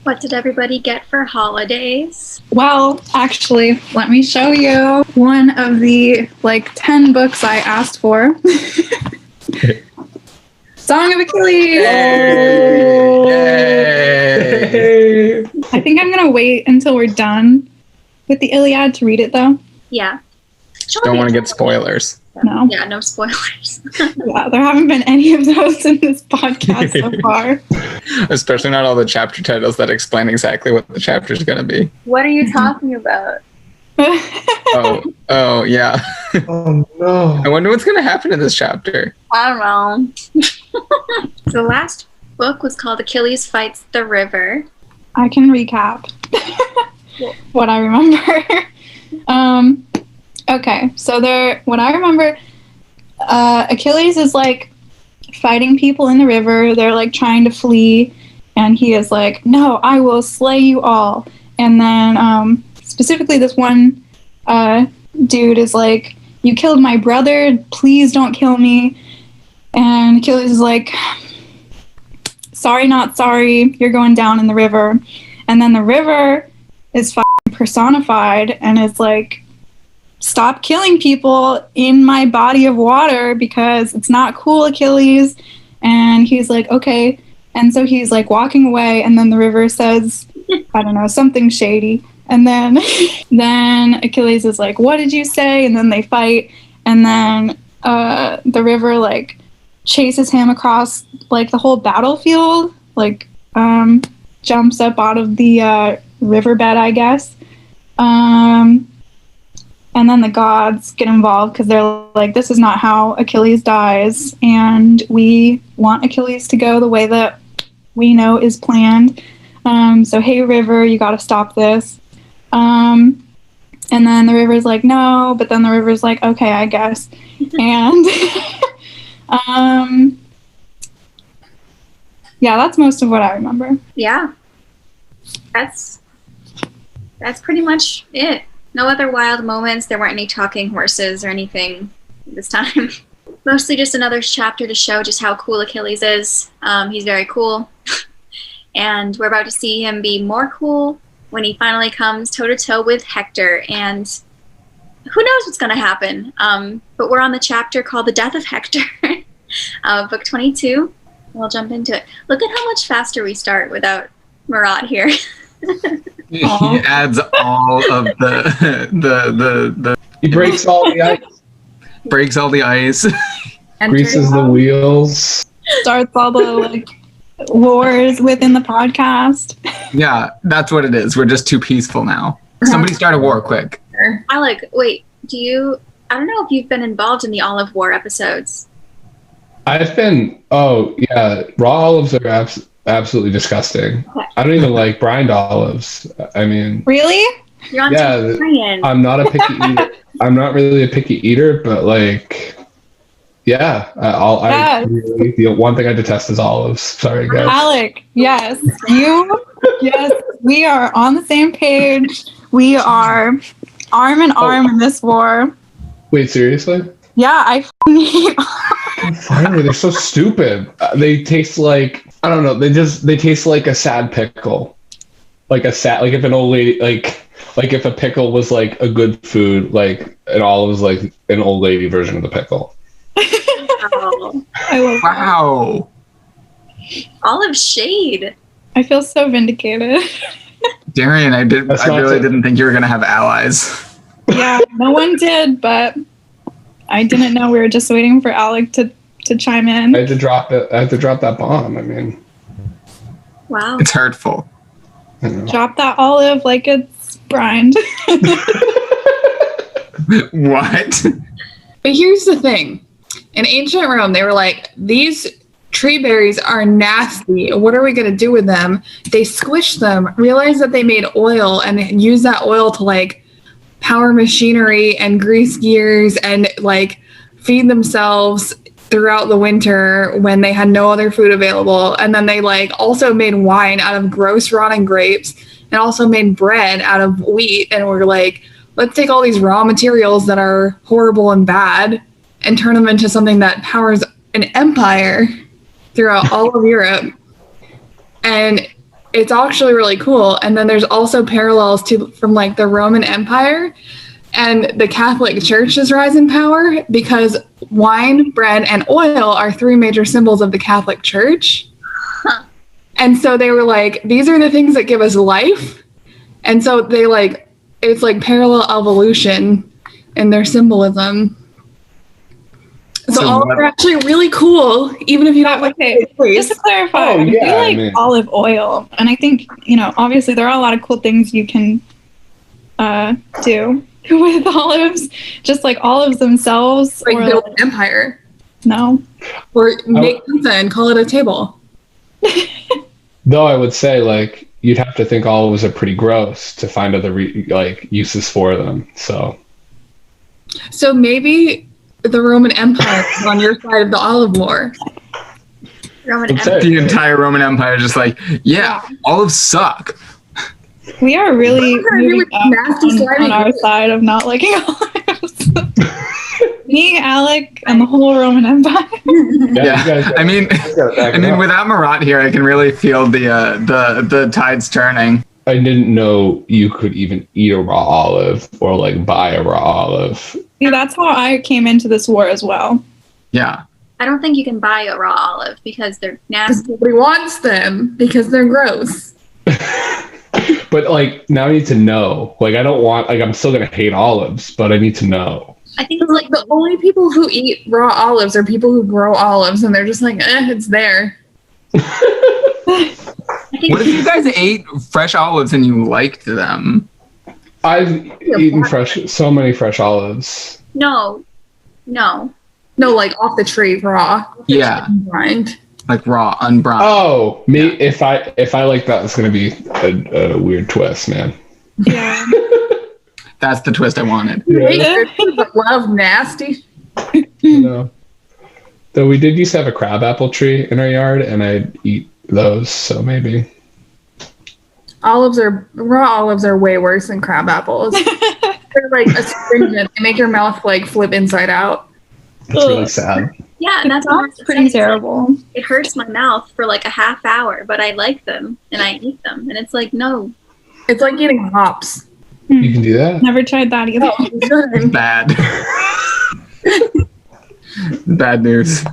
What did everybody get for holidays? Well, actually, let me show you one of the 10 books I asked for. Song of Achilles! Yay! I think I'm going to wait until we're done with the Iliad to read it, though. Yeah. Don't want to get spoilers. No. Yeah, no spoilers. Yeah, there haven't been any of those in this podcast so far. Especially not all the chapter titles that explain exactly what the chapter is going to be. What are you talking about? Oh, yeah. Oh, no. I wonder what's going to happen in this chapter. I don't know. The last book was called Achilles Fights the River. I can recap what I remember. Okay, so what I remember, Achilles is fighting people in the river. They're trying to flee, and he is no, I will slay you all. And then specifically this one dude is you killed my brother, please don't kill me. And Achilles is sorry, not sorry, you're going down in the river. And then the river is personified and is stop killing people in my body of water because it's not cool, Achilles. And he's okay. And so he's walking away, and then the river says, I don't know, something shady. And then Achilles is what did you say? And then they fight, and then the river chases him across the whole battlefield, jumps up out of the riverbed, I guess. And then the gods get involved because they're this is not how Achilles dies, and we want Achilles to go the way that we know is planned. So hey, river, you got to stop this. And then the river's no, but then the river's okay, I guess. And yeah, that's most of what I remember. Yeah. That's pretty much it. No other wild moments. There weren't any talking horses or anything this time. Mostly just another chapter to show just how cool Achilles is. He's very cool. And we're about to see him be more cool when he finally comes toe-to-toe with Hector. And who knows what's going to happen. But we're on the chapter called The Death of Hector, book 22. We'll jump into it. Look at how much faster we start without Murat here. He adds all of the He breaks all the ice. breaks all the ice. Greases the wheels. Starts all the wars within the podcast. Yeah, that's what it is. We're just too peaceful now. Somebody start a war quick. Wait, I don't know if you've been involved in the olive war episodes. I've been, raw olives are absolutely disgusting. Okay. I don't even like brined olives. I mean, Really? You're on vegetarian. I'm not a picky eater. I'm not really a picky eater, but the one thing I detest is olives. Sorry, guys. Alec, yes, we are on the same page. We are arm in arm in this war. Wait, seriously? Yeah, I hate Finally, they're so stupid. They taste I don't know. They taste like a sad pickle, if an old lady if a pickle was a good food, an olive was an old lady version of the pickle. Wow. Olive shade. I feel so vindicated. Darian, I really didn't think you were gonna have allies. Yeah, no one did, but I didn't know. We were just waiting for Alec to chime in. I had to drop that bomb. I mean, Wow. It's hurtful. Drop that olive like it's brined. What? But here's the thing. In ancient Rome, they were these tree berries are nasty. What are we going to do with them? They squished them, realized that they made oil, and used that oil to power machinery and grease gears and feed themselves throughout the winter when they had no other food available. And then they also made wine out of gross rotting grapes and also made bread out of wheat. And we're let's take all these raw materials that are horrible and bad and turn them into something that powers an empire throughout all of Europe. And it's actually really cool. And then there's also parallels from like the Roman Empire, and the Catholic Church is rise in power because wine, bread, and oil are 3 major symbols of the Catholic Church. Huh. And so they were like, these are the things that give us life. And so they like, it's like parallel evolution in their symbolism. So olives are actually really cool, even if you don't like it. Just to clarify, I do like olive oil. And I think, obviously there are a lot of cool things you can do with olives, just like olives themselves. Like build an empire. No. Or make pizza and call it a table. Though I would say, like, you'd have to think olives are pretty gross to find other uses for them. So maybe the Roman Empire is on your side of the olive war. The entire Roman Empire is just like, olives suck. We are really moving up on our side of not liking olives. Me, Alec, and the whole Roman Empire. I mean, without Marat here, I can really feel the tides turning. I didn't know you could even eat a raw olive or like buy a raw olive. See, that's how I came into this war as well. Yeah. I don't think you can buy a raw olive because they're nasty. Nobody wants them because they're gross. But like, now I need to know. Like, I don't want, like, I'm still going to hate olives, but I need to know. I think it's like the only people who eat raw olives are people who grow olives, and they're just like, it's there. What if you guys ate fresh olives and you liked them? I've eaten so many fresh olives. No, like off the tree, raw. Yeah. Brined. Like raw, unbrined. Oh, me, if I like that, it's going to be a weird twist, man. Yeah. That's the twist I wanted. Love nasty. Though we did used to have a crabapple tree in our yard, and I'd eat those, so maybe. Raw olives are way worse than crab apples. They're like astringent. They make your mouth like flip inside out. It's really sad. Yeah, and that's pretty terrible. It hurts my mouth for like a half hour, but I like them and I eat them, and it's like no. It's like eating hops. You can do that? Never tried that either. Oh, bad. Bad news.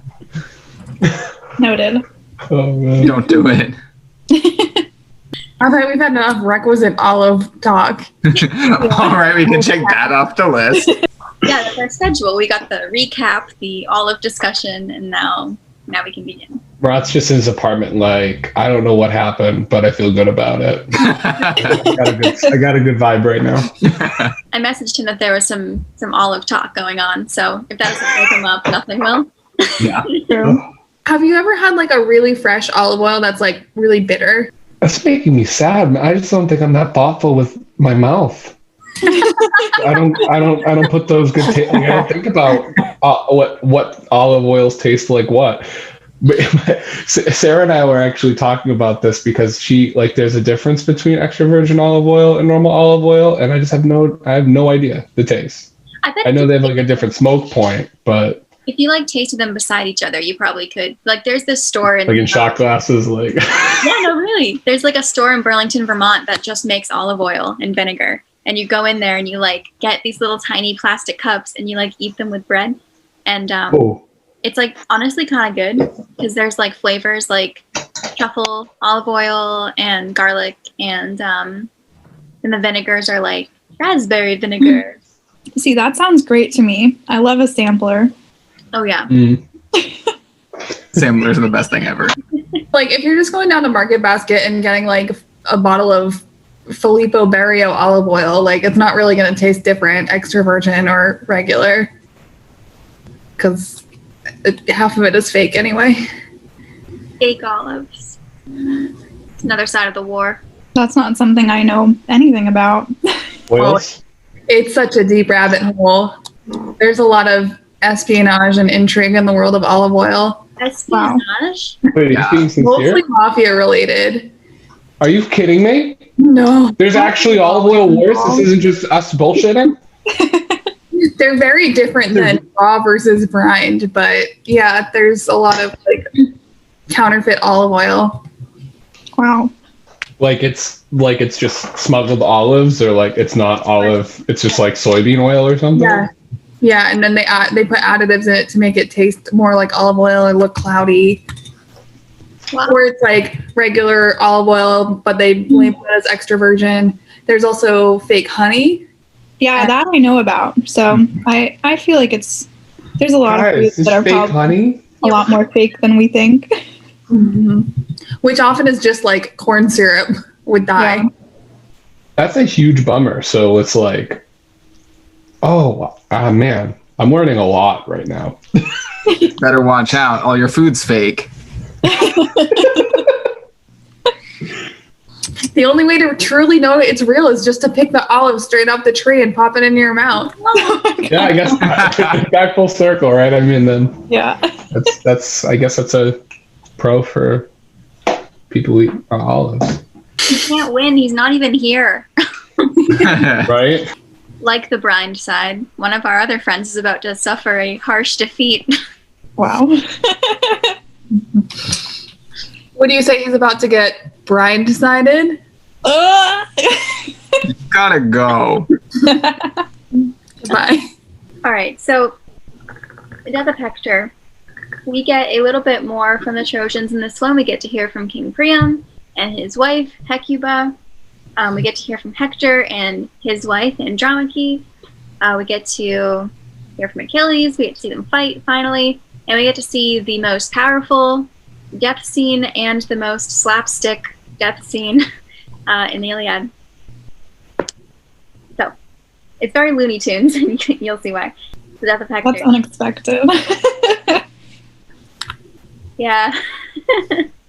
Noted. Oh man. Don't do it. I thought we've had enough requisite olive talk. All right, we can check that off the list. Yeah, that's our schedule. We got the recap, the olive discussion, and now we can begin. Marat's just in his apartment, like, I don't know what happened, but I feel good about it. I got a good vibe right now. I messaged him that there was some olive talk going on, so if that doesn't wake him up, nothing will. Yeah. True. Have you ever had like a really fresh olive oil that's like really bitter? That's making me sad, man. I just don't think I'm that thoughtful with my mouth. I don't put those good like, I don't think about what olive oils taste like what. But Sarah and I were actually talking about this because there's a difference between extra virgin olive oil and normal olive oil, and I have no idea the taste. I know they have like a different smoke point, but if you like tasted them beside each other, you probably could. Like there's this store in shot glasses, like yeah, no, really. There's like a store in Burlington, Vermont that just makes olive oil and vinegar. And you go in there and you like get these little tiny plastic cups and you like eat them with bread. And it's like honestly kind of good because there's like flavors like truffle, olive oil, and garlic, and the vinegars are like raspberry vinegar. See, that sounds great to me. I love a sampler. Oh yeah. Samplers are the best thing ever. Like if you're just going down to Market Basket and getting like a bottle of Filippo Berrio olive oil, like it's not really going to taste different, extra virgin or regular, because half of it is fake anyway. Fake olives. It's another side of the war. That's not something I know anything about. oils. It's such a deep rabbit hole. There's a lot of espionage and intrigue in the world of olive oil. Espionage? Wait, are you being sincere? Mostly mafia related. Are you kidding me? No. There's actually olive oil wars? This isn't just us bullshitting? They're very different than raw versus brined, but yeah, there's a lot of like counterfeit olive oil. Wow. Like it's just smuggled olives, or like it's not olive, it's just like soybean oil or something? Yeah, and then they put additives in it to make it taste more like olive oil or look cloudy. Wow. Or it's like regular olive oil, but they label it as extra virgin. There's also fake honey. Yeah, that I know about. So I feel like there's a lot of foods that are fake honey a lot more fake than we think. Mm-hmm. Which often is just like corn syrup with dye. Yeah. That's a huge bummer. So it's like, man, I'm learning a lot right now. Better watch out. All your food's fake. The only way to truly know it's real is just to pick the olive straight off the tree and pop it in your mouth. Yeah, I guess back full circle, right? I mean, then that's I guess that's a pro for people who eat olives. He can't win. He's not even here. Right? Like the blind side, one of our other friends is about to suffer a harsh defeat. Wow. What do you say he's about to get bride-decided? You gotta go. Bye. All right, so the death of Hector. We get a little bit more from the Trojans in this one. We get to hear from King Priam and his wife, Hecuba. We get to hear from Hector and his wife, Andromache. We get to hear from Achilles. We get to see them fight, finally. And we get to see the most powerful death scene and the most slapstick death scene in the Iliad. So, it's very Looney Tunes, and you'll see why. The death of Hector. That's unexpected. Yeah.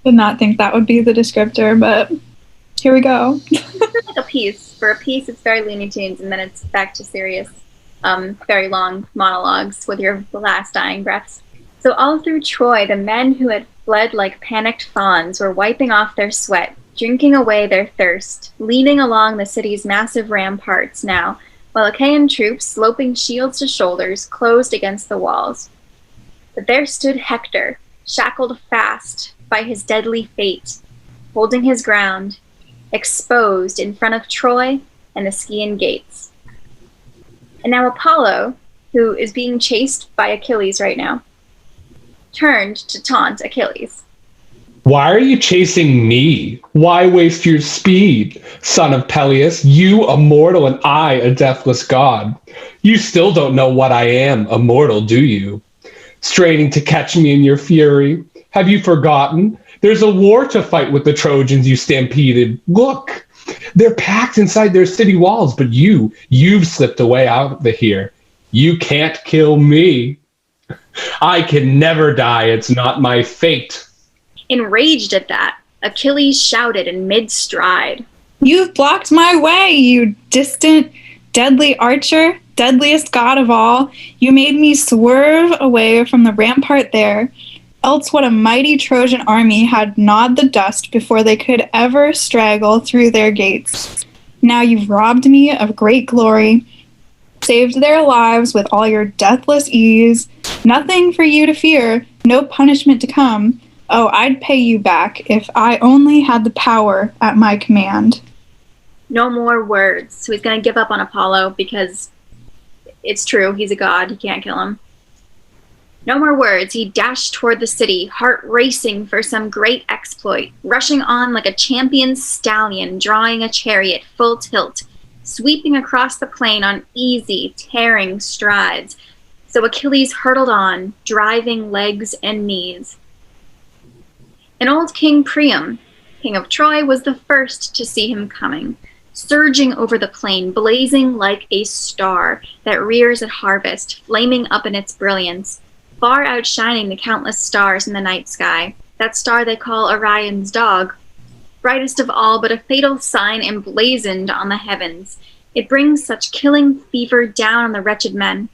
Did not think that would be the descriptor, but here we go. It's like a piece. For a piece, it's very Looney Tunes, and then it's back to serious, very long monologues with your last dying breaths. So all through Troy, the men who had fled like panicked fawns were wiping off their sweat, drinking away their thirst, leaning along the city's massive ramparts now, while Achaean troops, sloping shields to shoulders, closed against the walls. But there stood Hector, shackled fast by his deadly fate, holding his ground, exposed in front of Troy and the Scaean gates. And now Apollo, who is being chased by Achilles right now, turned to taunt Achilles. Why are you chasing me? Why waste your speed, son of Peleus? You, a mortal, and I, a deathless god. You still don't know what I am, a mortal, do you? Straining to catch me in your fury. Have you forgotten? There's a war to fight with the Trojans you stampeded. Look, they're packed inside their city walls, but you've slipped away out of here. You can't kill me. I can never die. It's not my fate. Enraged at that, Achilles shouted in mid-stride. You've blocked my way, you distant, deadly archer, deadliest god of all. You made me swerve away from the rampart there. Else what a mighty Trojan army had gnawed the dust before they could ever straggle through their gates. Now you've robbed me of great glory, saved their lives with all your deathless ease. Nothing for you to fear, no punishment to come. Oh, I'd pay you back if I only had the power at my command. No more words. So he's going to give up on Apollo because it's true, he's a god, he can't kill him. No more words. He dashed toward the city, heart racing for some great exploit, rushing on like a champion stallion, drawing a chariot full tilt, sweeping across the plain on easy, tearing strides. So Achilles hurtled on, driving legs and knees. And old King Priam, king of Troy, was the first to see him coming, surging over the plain, blazing like a star that rears at harvest, flaming up in its brilliance, far outshining the countless stars in the night sky, that star they call Orion's dog, brightest of all, but a fatal sign emblazoned on the heavens. It brings such killing fever down on the wretched men.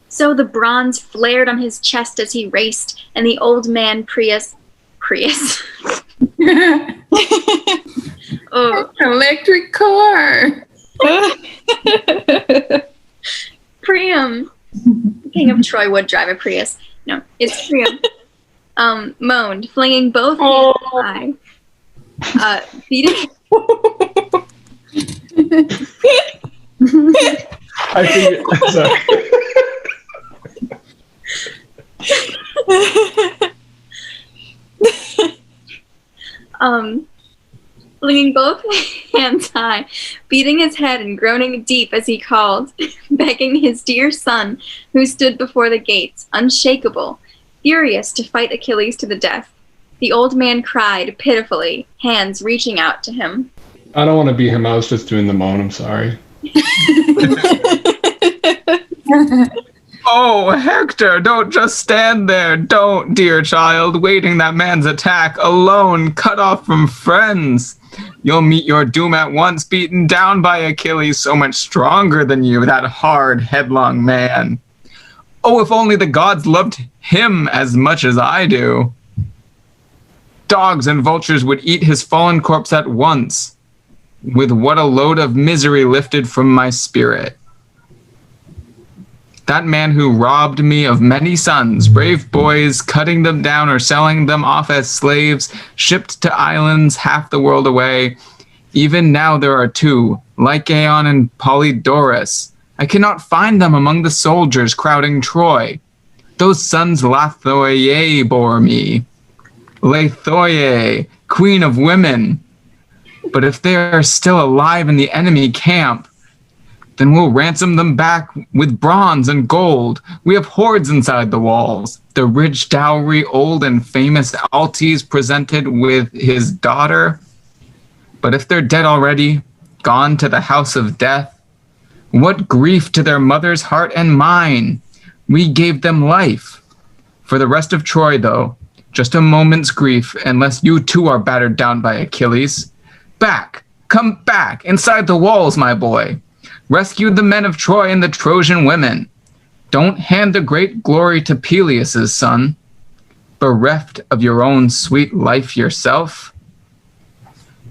So the bronze flared on his chest as he raced, and the old man Prius. Oh, electric car. Priam. King of Troy would drive a Prius. No, it's Priam. Moaned, flinging both hands high. Beating. I think. Sorry. Flinging both hands high, beating his head and groaning deep as he called, begging his dear son, who stood before the gates, unshakable, furious to fight Achilles to the death. The old man cried pitifully, hands reaching out to him. I don't want to be him. I was just doing the moan. I'm sorry. Oh, Hector, don't just stand there. Don't, dear child, waiting that man's attack, alone, cut off from friends. You'll meet your doom at once, beaten down by Achilles, so much stronger than you, that hard, headlong man. Oh, if only the gods loved him as much as I do. Dogs and vultures would eat his fallen corpse at once, with what a load of misery lifted from my spirit. That man who robbed me of many sons, brave boys, cutting them down or selling them off as slaves, shipped to islands half the world away. Even now there are two, Lycaon and Polydorus. I cannot find them among the soldiers crowding Troy. Those sons Lathoiae bore me. Lathoiae, queen of women. But if they are still alive in the enemy camp, then we'll ransom them back with bronze and gold. We have hoards inside the walls. The rich dowry old and famous Altes presented with his daughter. But if they're dead already, gone to the house of death, what grief to their mother's heart and mine. We gave them life. For the rest of Troy, though, just a moment's grief, unless you too are battered down by Achilles. Back, come back, inside the walls, my boy. Rescue the men of Troy and the Trojan women. Don't hand the great glory to Peleus' son, bereft of your own sweet life yourself.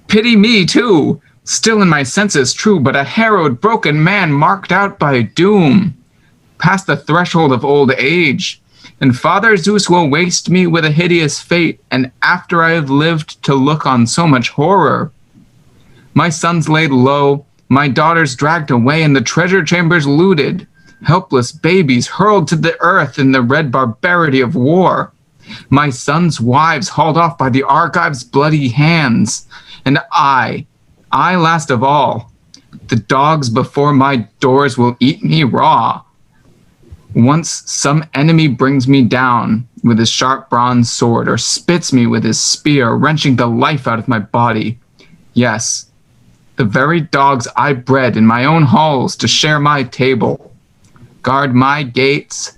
Pity me, too, still in my senses true, but a harrowed, broken man marked out by doom, past the threshold of old age. And Father Zeus will waste me with a hideous fate, and after I have lived to look on so much horror. My sons laid low, my daughters dragged away, and the treasure chambers looted, helpless babies hurled to the earth in the red barbarity of war. My sons' wives hauled off by the Argives' bloody hands, and I last of all, the dogs before my doors will eat me raw. Once some enemy brings me down with his sharp bronze sword, or spits me with his spear, wrenching the life out of my body. Yes, the very dogs I bred in my own halls to share my table, guard my gates.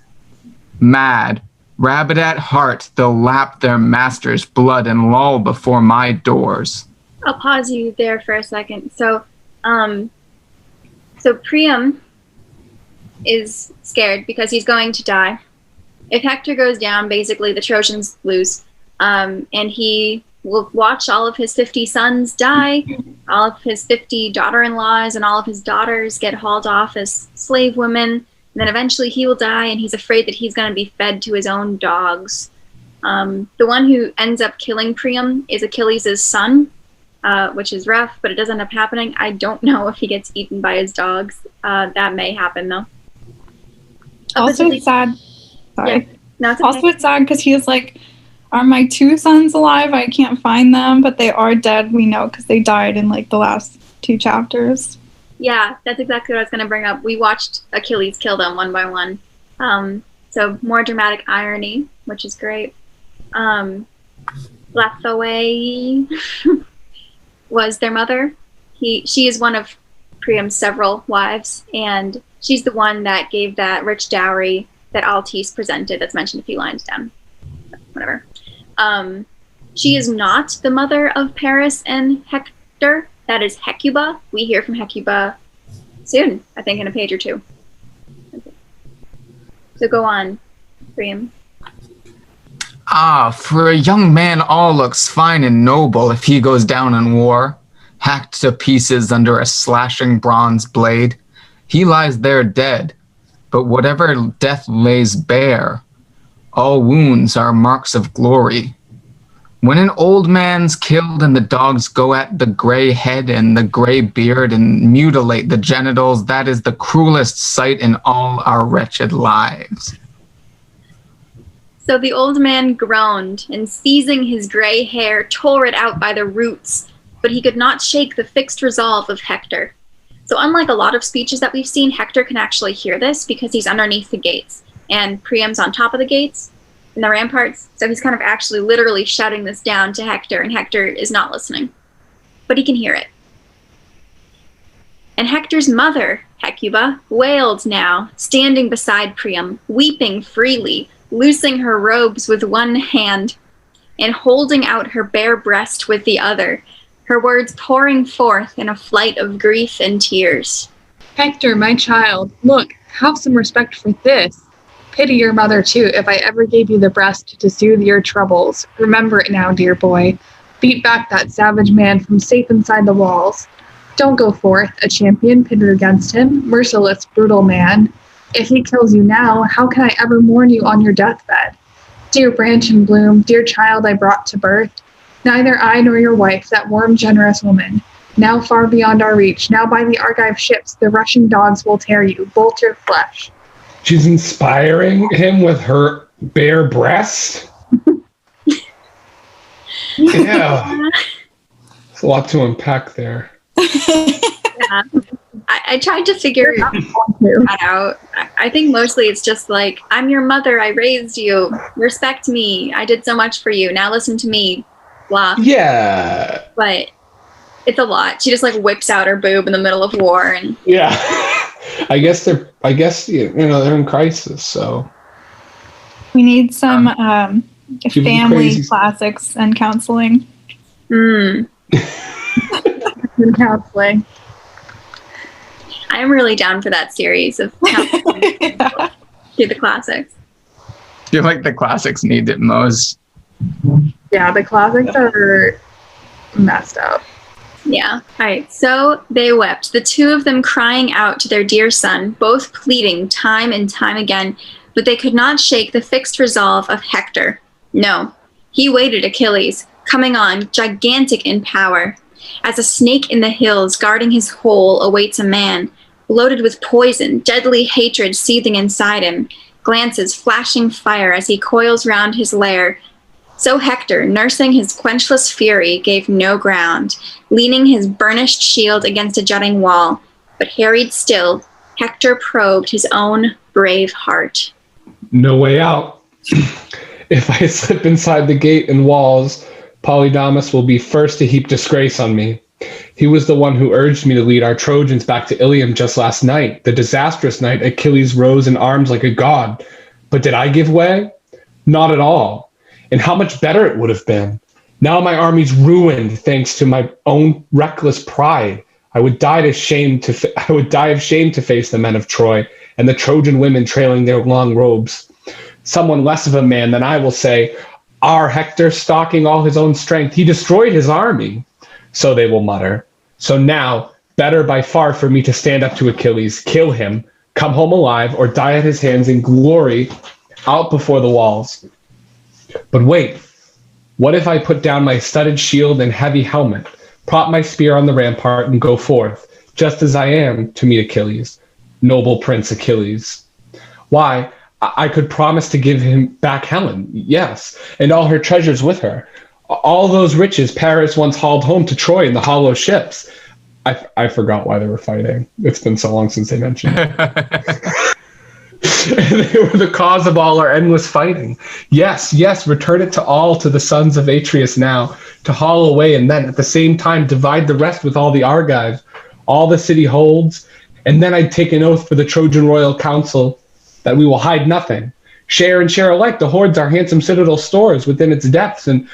Mad, rabid at heart, they'll lap their master's blood and loll before my doors. I'll pause you there for a second. So Priam is scared because he's going to die. If Hector goes down, basically the Trojans lose. And he will watch all of his 50 sons die, all of his 50 daughter-in-laws and all of his daughters get hauled off as slave women. And then eventually he will die, and he's afraid that he's going to be fed to his own dogs. The one who ends up killing Priam is Achilles' son, which is rough, but it does end up happening. I don't know if he gets eaten by his dogs. That may happen, though. Also, it's sad. Sorry. Yeah. No, it's okay. Also, it's sad because he was like, are my two sons alive? I can't find them, but they are dead. We know because they died in like the last 2 chapters. Yeah, that's exactly what I was going to bring up. We watched Achilles kill them one by one. So more dramatic irony, which is great. Lathoiae was their mother. She is one of Priam's several wives, and she's the one that gave that rich dowry that Altes presented that's mentioned a few lines down. Whatever. She is not the mother of Paris and Hector. That is Hecuba. We hear from Hecuba soon, I think in a page or 2. Okay. So go on, Priam. For a young man all looks fine and noble if he goes down in war, hacked to pieces under a slashing bronze blade. He lies there dead, but whatever death lays bare, all wounds are marks of glory. When an old man's killed and the dogs go at the gray head and the gray beard and mutilate the genitals, that is the cruelest sight in all our wretched lives. So the old man groaned, and seizing his gray hair, tore it out by the roots, but he could not shake the fixed resolve of Hector. So unlike a lot of speeches that we've seen, Hector can actually hear this because he's underneath the gates, and Priam's on top of the gates in the ramparts, so he's kind of actually literally shouting this down to Hector, and Hector is not listening. But he can hear it. And Hector's mother, Hecuba, wailed now, standing beside Priam, weeping freely, loosing her robes with one hand, and holding out her bare breast with the other, her words pouring forth in a flight of grief and tears. Hector, my child, look, have some respect for this. Pity your mother, too, if I ever gave you the breast to soothe your troubles. Remember it now, dear boy. Beat back that savage man from safe inside the walls. Don't go forth, a champion pitted against him, merciless, brutal man. If he kills you now, how can I ever mourn you on your deathbed? Dear branch and bloom, dear child I brought to birth, neither I nor your wife, that warm, generous woman, now far beyond our reach, now by the Argive ships, the rushing dogs will tear you, bolt your flesh. She's inspiring him with her bare breast. Yeah. There's a lot to unpack there. Yeah. I tried to figure that out. I think mostly it's just like, I'm your mother, I raised you, respect me, I did so much for you, now listen to me, blah. Yeah. But it's a lot. She just like whips out her boob in the middle of war, and yeah. I guess they're in crisis, so We need some family crazy classics and counseling. And counseling. I'm really down for that series of counseling through the classics. I feel like the classics need it most. Yeah, the classics are messed up. Yeah. All right. So they wept, the two of them crying out to their dear son, both pleading time and time again, but they could not shake the fixed resolve of Hector. No, he waited Achilles, coming on, gigantic in power. As a snake in the hills guarding his hole awaits a man, loaded with poison, deadly hatred seething inside him, glances flashing fire as he coils round his lair. So Hector, nursing his quenchless fury, gave no ground, leaning his burnished shield against a jutting wall. But harried still, Hector probed his own brave heart. no way out. If I slip inside the gate and walls, Polydamas will be first to heap disgrace on me. He was the one who urged me to lead our Trojans back to Ilium just last night, the disastrous night Achilles rose in arms like a god. But did I give way? Not at all. And how much better it would have been. Now my army's ruined thanks to my own reckless pride. I would die of shame to face the men of Troy and the Trojan women trailing their long robes. Someone less of a man than I will say, our Hector, stalking all his own strength, he destroyed his army. So they will mutter. So now, better by far for me to stand up to Achilles, kill him, come home alive, or die at his hands in glory out before the walls. But wait, what if I put down my studded shield and heavy helmet, prop my spear on the rampart, and go forth, just as I am, to meet Achilles, noble Prince Achilles? Why, I could promise to give him back Helen, yes, and all her treasures with her. All those riches Paris once hauled home to Troy in the hollow ships. I forgot why they were fighting. It's been so long since they mentioned it. They were the cause of all our endless fighting. Yes, return it to the sons of Atreus now, to haul away and then at the same time divide the rest with all the Argives, all the city holds, and then I'd take an oath for the Trojan royal council that we will hide nothing. Share and share alike the hoards our handsome citadel stores within its depths, and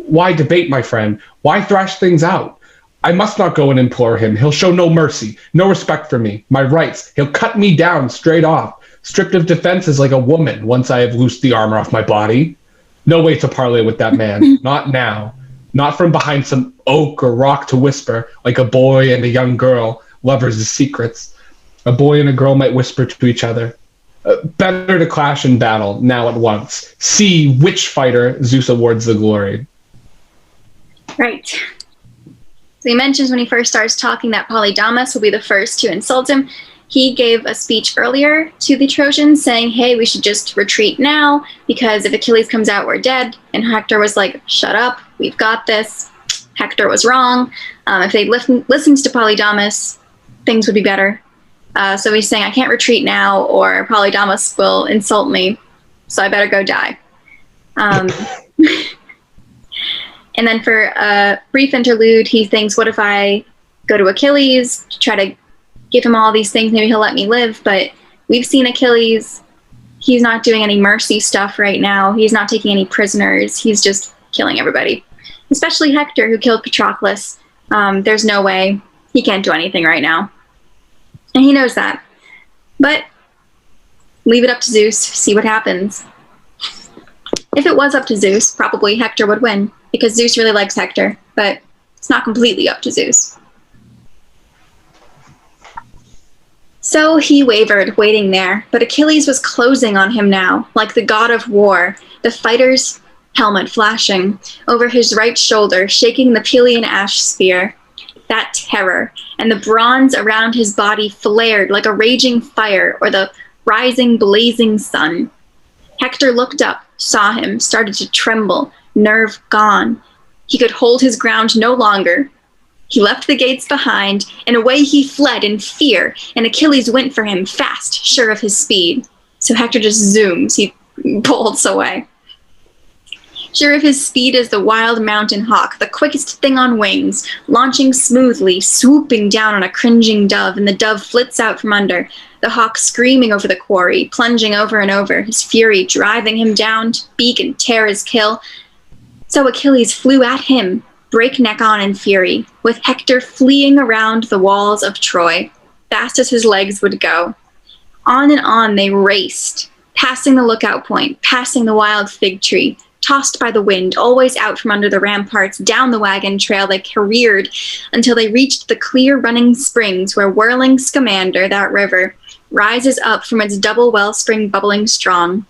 why debate, my friend? Why thrash things out? I must not go and implore him. He'll show no mercy, no respect for me, my rights. He'll cut me down straight off, stripped of defenses like a woman once I have loosed the armor off my body. No way to parley with that man, not now. Not from behind some oak or rock to whisper, like a boy and a young girl, lovers' secrets. A boy and a girl might whisper to each other. Better to clash in battle now at once. See which fighter Zeus awards the glory. Right. So he mentions when he first starts talking that Polydamas will be the first to insult him. He gave a speech earlier to the Trojans saying, hey, we should just retreat now because if Achilles comes out, we're dead. And Hector was like, shut up, we've got this. Hector was wrong. If they'd listened to Polydamas, things would be better. So he's saying, I can't retreat now or Polydamas will insult me, so I better go die. And then for a brief interlude, he thinks, what if I go to Achilles to try to give him all these things, maybe he'll let me live. But we've seen Achilles. He's not doing any mercy stuff right now. He's not taking any prisoners. He's just killing everybody, especially Hector, who killed Patroclus. There's no way. He can't do anything right now. And he knows that. But leave it up to Zeus, see what happens. If it was up to Zeus, probably Hector would win, because Zeus really likes Hector, but it's not completely up to Zeus. So he wavered, waiting there, but Achilles was closing on him now, like the god of war, the fighter's helmet flashing over his right shoulder, shaking the Pelian ash spear. That terror, and the bronze around his body flared like a raging fire or the rising, blazing sun. Hector looked up, saw him, started to tremble, nerve gone. He could hold his ground no longer. He left the gates behind, and away he fled in fear, and Achilles went for him fast, sure of his speed. So Hector just zooms, he bolts away. Sure of his speed as the wild mountain hawk, the quickest thing on wings, launching smoothly, swooping down on a cringing dove, and the dove flits out from under, the hawk screaming over the quarry, plunging over and over, his fury driving him down to beak and tear his kill. So Achilles flew at him, breakneck on in fury, with Hector fleeing around the walls of Troy, fast as his legs would go. On and on they raced, passing the lookout point, passing the wild fig tree, tossed by the wind, always out from under the ramparts, down the wagon trail they careered until they reached the clear running springs where whirling Scamander, that river, rises up from its double wellspring bubbling strong.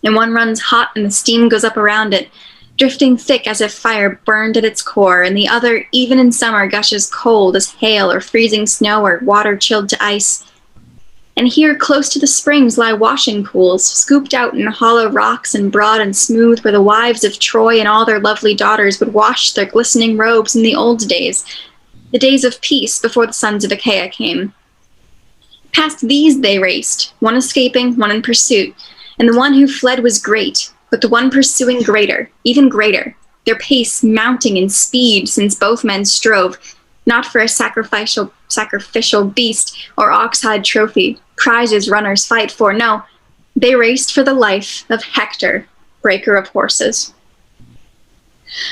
And one runs hot and the steam goes up around it, drifting thick as if fire burned at its core, and the other, even in summer, gushes cold as hail or freezing snow or water chilled to ice. And here, close to the springs, lie washing pools, scooped out in hollow rocks and broad and smooth, where the wives of Troy and all their lovely daughters would wash their glistening robes in the old days, the days of peace before the sons of Achaia came. Past these they raced, one escaping, one in pursuit, and the one who fled was great, but the one pursuing greater, even greater, their pace mounting in speed since both men strove, not for a sacrificial beast or ox-hide trophy, prizes runners fight for, no, they raced for the life of Hector, breaker of horses.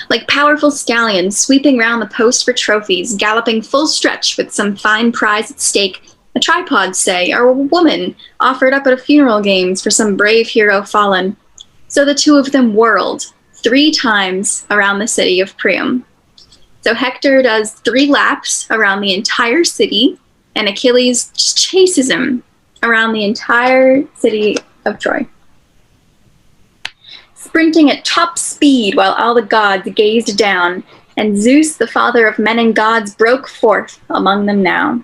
Like powerful stallions sweeping round the post for trophies, galloping full stretch with some fine prize at stake, a tripod, say, or a woman offered up at a funeral games for some brave hero fallen. So the two of them whirled 3 times around the city of Priam. So Hector does 3 laps around the entire city, and Achilles just chases him around the entire city of Troy, sprinting at top speed while all the gods gazed down, and Zeus, the father of men and gods, broke forth among them now.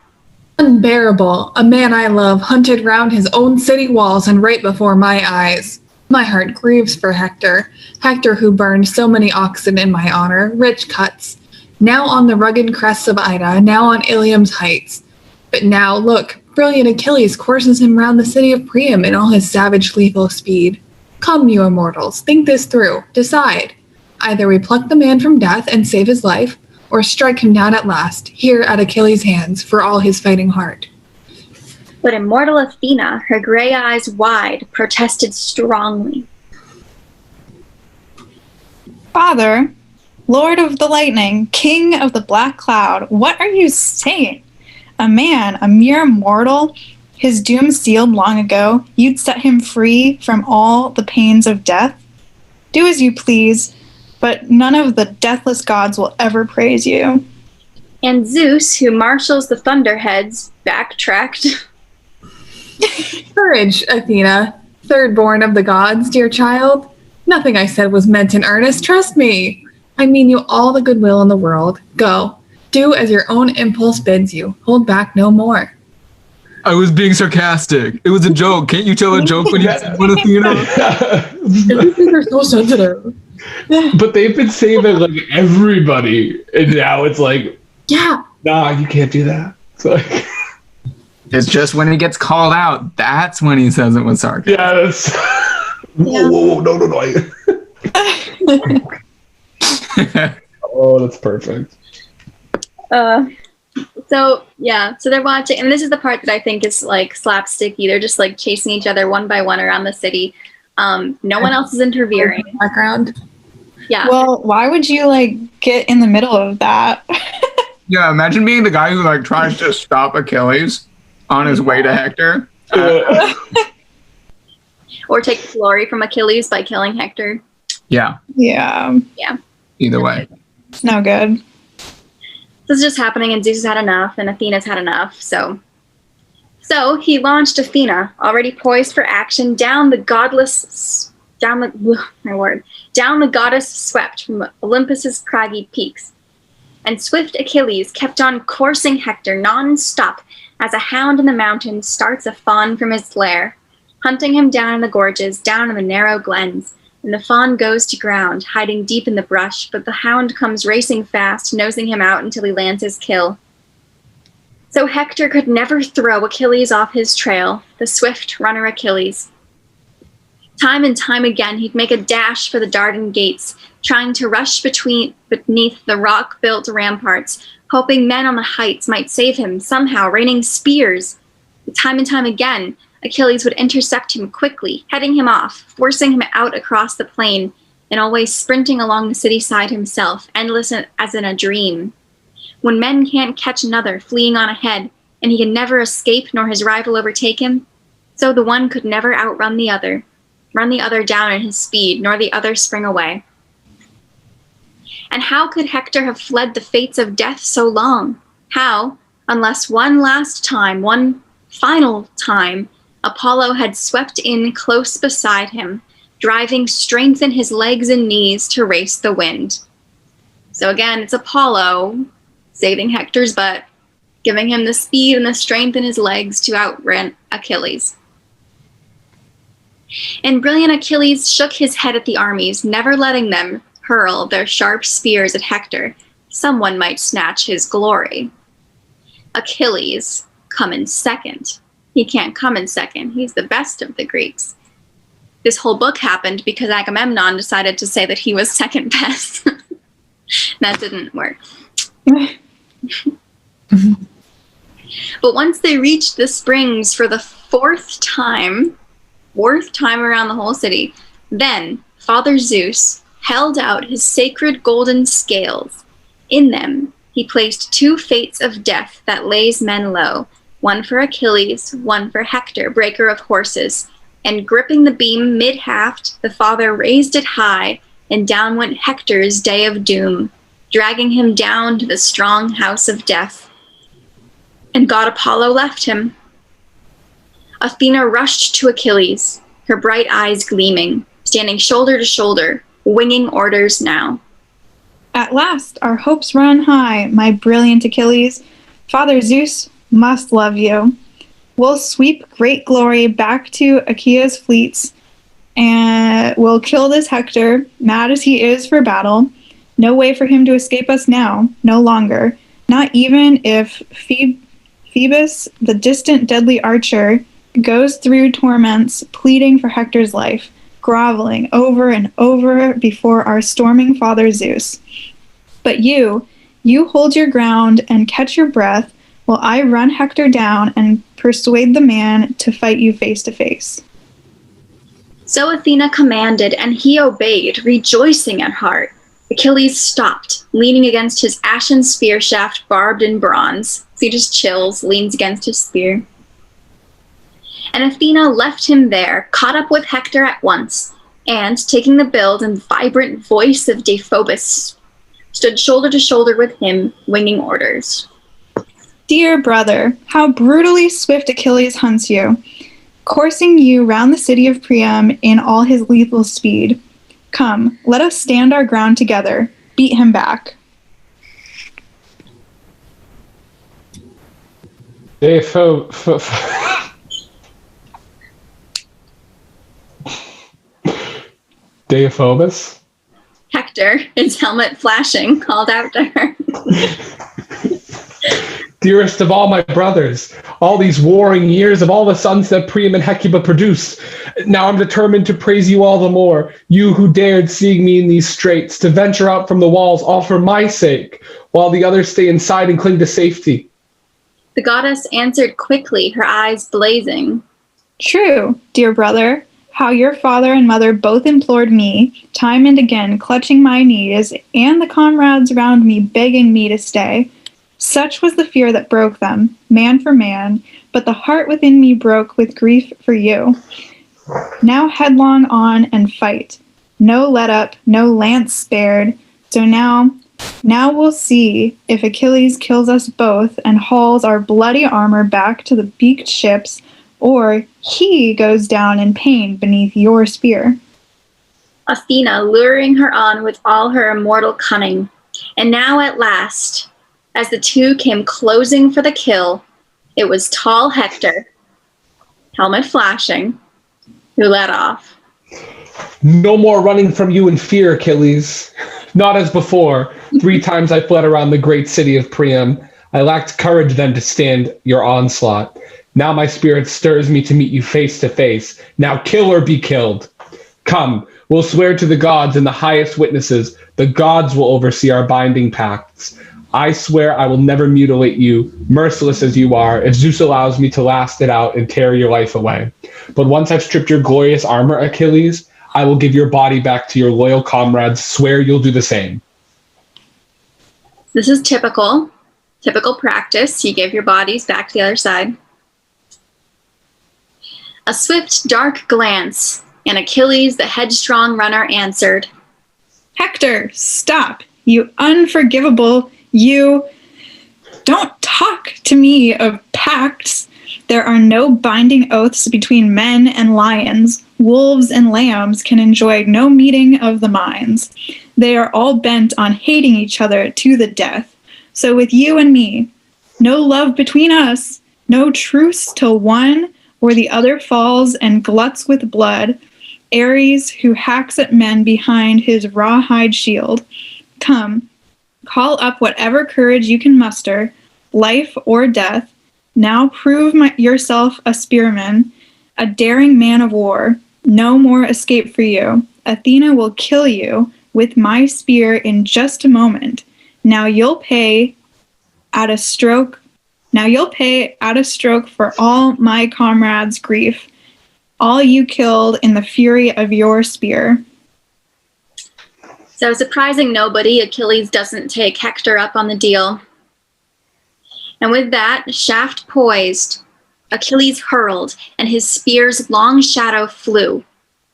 Unbearable, a man I love hunted round his own city walls and right before my eyes. My heart grieves for Hector, Hector who burned so many oxen in my honor, rich cuts, now on the rugged crests of Ida, now on Ilium's heights. But now, look, brilliant Achilles courses him round the city of Priam in all his savage lethal speed. Come, you immortals, think this through, decide. Either we pluck the man from death and save his life, or strike him down at last, here at Achilles' hands, for all his fighting heart. But immortal Athena, her gray eyes wide, protested strongly. Father, Lord of the lightning, King of the black cloud, what are you saying? A man, a mere mortal, his doom sealed long ago, you'd set him free from all the pains of death? Do as you please, but none of the deathless gods will ever praise you. And Zeus, who marshals the thunderheads, backtracked. Courage, Athena, third born of the gods, dear child. Nothing I said was meant in earnest, trust me. I mean you all the goodwill in the world. Go. Do as your own impulse bids you. Hold back no more. I was being sarcastic. It was a joke. Can't you tell a joke when you say one, Athena? These are so sensitive. But they've been saving like everybody, and now it's like, Yeah. nah, you can't do that. It's like, It's just when he gets called out, that's when he says it with sarcasm. yes. Whoa, no, Oh, that's perfect. So they're watching, and this is the part that I think is like slapsticky. They're just like chasing each other one by one around the city. No one else is interfering. Background. Yeah. Well, why would you like get in the middle of that? Yeah, imagine being the guy who like tries to stop Achilles on his way to Hector. Or take glory from Achilles by killing Hector. Yeah, Yeah, either way. it's no good. This is just happening, and Zeus has had enough, and Athena's had enough. So he launched Athena, already poised for action, down the goddess swept from Olympus's craggy peaks. And swift Achilles kept on coursing Hector non-stop as a hound in the mountains starts a fawn from his lair, hunting him down in the gorges, down in the narrow glens. And the fawn goes to ground, hiding deep in the brush, but the hound comes racing fast, nosing him out until he lands his kill. So Hector could never throw Achilles off his trail, the swift runner Achilles. Time and time again, he'd make a dash for the Dardan gates, trying to rush beneath the rock-built ramparts, hoping men on the heights might save him, somehow raining spears. But time and time again, Achilles would intercept him quickly, heading him off, forcing him out across the plain, and always sprinting along the city side himself, endless as in a dream. When men can't catch another, fleeing on ahead, and he can never escape nor his rival overtake him, so the one could never outrun the other, run the other down in his speed, nor the other spring away. And how could Hector have fled the fates of death so long? How, unless one last time, one final time, Apollo had swept in close beside him, driving strength in his legs and knees to race the wind. So again, it's Apollo saving Hector's butt, giving him the speed and the strength in his legs to outrun Achilles. And brilliant Achilles shook his head at the armies, never letting them hurl their sharp spears at Hector. Someone might snatch his glory. Achilles, come in second. He can't come in second. He's the best of the Greeks. This whole book happened because Agamemnon decided to say that he was second best. That didn't work. But once they reached the springs for the fourth time around the whole city, then Father Zeus held out his sacred golden scales. In them, he placed two fates of death that lays men low, one for Achilles, one for Hector, breaker of horses. And gripping the beam mid-haft, the father raised it high, and down went Hector's day of doom, dragging him down to the strong house of death. And god Apollo left him. Athena rushed to Achilles, her bright eyes gleaming, standing shoulder to shoulder, winging orders now. At last, our hopes run high, my brilliant Achilles. Father Zeus must love you. We'll sweep great glory back to Achaea's fleets, and we'll kill this Hector, mad as he is for battle. No way for him to escape us now, no longer. Not even if Phoebus, the distant deadly archer, goes through torments, pleading for Hector's life, groveling over and over before our storming father Zeus. But you hold your ground and catch your breath, while I run Hector down and persuade the man to fight you face to face. So Athena commanded, and he obeyed, rejoicing at heart. Achilles stopped, leaning against his ashen spear shaft barbed in bronze. So he just chills, leans against his spear. And Athena left him there, caught up with Hector at once, and, taking the build and vibrant voice of Deiphobus, stood shoulder to shoulder with him, winging orders. Dear brother, how brutally swift Achilles hunts you, coursing you round the city of Priam in all his lethal speed. Come, let us stand our ground together, beat him back. Deiphobus? Hector, his helmet flashing, called out to her. Dearest of all my brothers, all these warring years of all the sons that Priam and Hecuba produced, now I'm determined to praise you all the more, you who dared, seeing me in these straits, to venture out from the walls all for my sake, while the others stay inside and cling to safety. The goddess answered quickly, her eyes blazing. True, dear brother, how your father and mother both implored me, time and again, clutching my knees, and the comrades around me begging me to stay. Such was the fear that broke them, man for man, but the heart within me broke with grief for you. Now headlong on and fight. No let up, no lance spared. So now we'll see if Achilles kills us both and hauls our bloody armor back to the beaked ships, or he goes down in pain beneath your spear. Athena luring her on with all her immortal cunning. And now at last, as the two came closing for the kill, it was tall Hector, helmet flashing, who led off. No more running from you in fear, Achilles. Not as before. 3 times I fled around the great city of Priam. I lacked courage then to stand your onslaught. Now my spirit stirs me to meet you face to face. Now kill or be killed. Come, we'll swear to the gods and the highest witnesses. The gods will oversee our binding pacts. I swear I will never mutilate you, merciless as you are, if Zeus allows me to last it out and tear your life away. But once I've stripped your glorious armor, Achilles, I will give your body back to your loyal comrades. Swear you'll do the same. This is typical practice. You give your bodies back to the other side. A swift, dark glance, and Achilles, the headstrong runner, answered, Hector, stop, you unforgivable, you. Don't talk to me of pacts. There are no binding oaths between men and lions. Wolves and lambs can enjoy no meeting of the minds. They are all bent on hating each other to the death. So with you and me, no love between us, no truce till one or the other falls and gluts with blood. Ares, who hacks at men behind his rawhide shield. Come, call up whatever courage you can muster, life or death. Now prove yourself a spearman, a daring man of war. No more escape for you. Athena will kill you with my spear in just a moment. Now you'll pay at a stroke for all my comrades' grief, all you killed in the fury of your spear. So surprising nobody, Achilles doesn't take Hector up on the deal. And with that, shaft poised, Achilles hurled, and his spear's long shadow flew.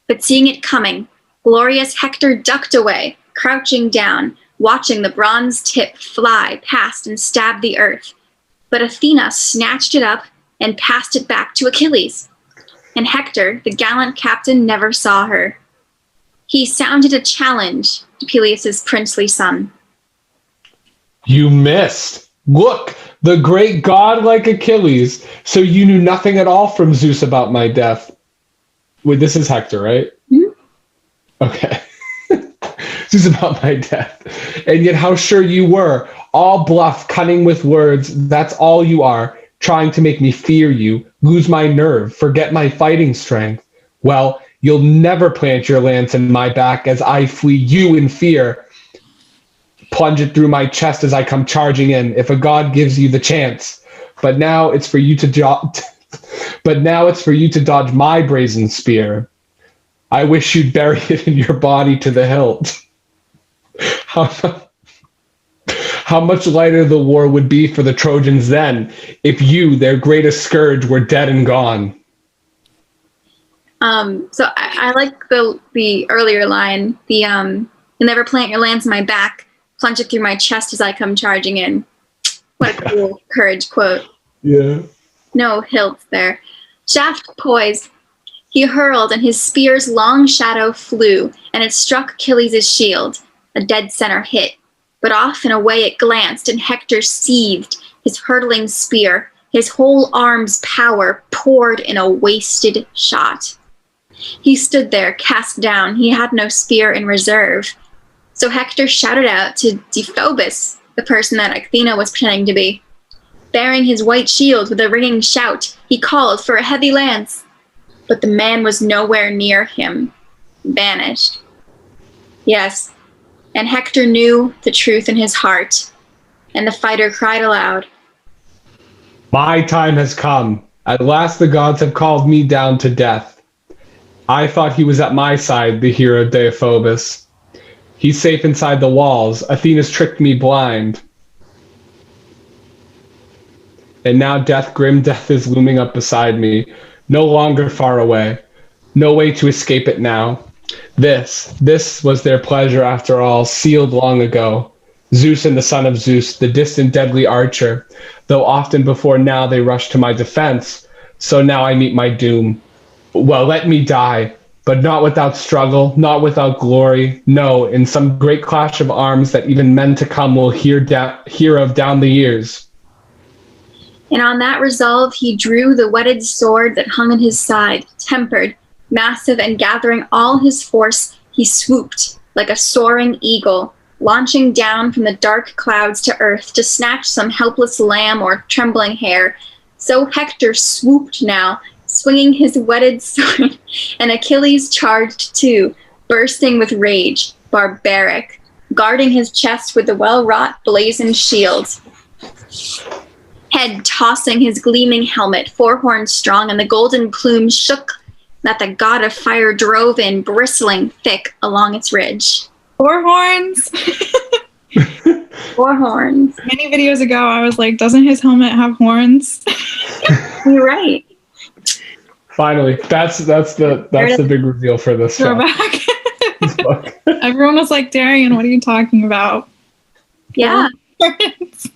But seeing it coming, glorious Hector ducked away, crouching down, watching the bronze tip fly past and stab the earth. But Athena snatched it up and passed it back to Achilles. And Hector, the gallant captain, never saw her. He sounded a challenge to Peleus' princely son. You missed. Look, the great godlike Achilles. So you knew nothing at all from Zeus about my death. Wait, this is Hector, right? Mm-hmm. Okay. Zeus about my death. And yet how sure you were. All bluff, cunning with words. That's all you are. Trying to make me fear you, lose my nerve, forget my fighting strength. Well, you'll never plant your lance in my back as I flee you in fear. Plunge it through my chest as I come charging in, if a god gives you the chance. But now it's for you to dodge my brazen spear. I wish you'd bury it in your body to the hilt. How much lighter the war would be for the Trojans then, if you, their greatest scourge, were dead and gone. So I like the earlier line, you'll never plant your lance in my back, plunge it through my chest as I come charging in. What a cool courage quote. Yeah. No hilts there. Shaft poised, he hurled, and his spear's long shadow flew, and it struck Achilles' shield. A dead center hit, but off and away it glanced, and Hector seethed, his hurtling spear, his whole arm's power poured in a wasted shot. He stood there, cast down. He had no spear in reserve. So Hector shouted out to Deiphobus, the person that Athena was pretending to be. Bearing his white shield with a ringing shout, he called for a heavy lance. But the man was nowhere near him, vanished. Yes, and Hector knew the truth in his heart, and the fighter cried aloud, My time has come. At last the gods have called me down to death. I thought he was at my side, the hero Deiphobus. He's safe inside the walls. Athena's tricked me blind. And now grim death is looming up beside me, no longer far away. No way to escape it now. This was their pleasure after all, sealed long ago. Zeus and the son of Zeus, the distant deadly archer. Though often before now they rushed to my defense, so now I meet my doom. Well, let me die, but not without struggle, not without glory. No, in some great clash of arms that even men to come will hear of down the years. And on that resolve he drew the whetted sword that hung at his side, tempered, massive, and gathering all his force, he swooped like a soaring eagle, launching down from the dark clouds to earth to snatch some helpless lamb or trembling hare. So Hector swooped now, swinging his whetted sword, and Achilles charged too, bursting with rage, barbaric, guarding his chest with the well-wrought blazoned shield. Head tossing his gleaming helmet, 4 horns strong, and the golden plume shook that the god of fire drove in, bristling thick along its ridge. 4 horns. 4 horns. Many videos ago, I was like, doesn't his helmet have horns? You're right. Finally, that's the big reveal for this show. Throwback. Everyone was like, Darian, what are you talking about? Yeah, 4 horns.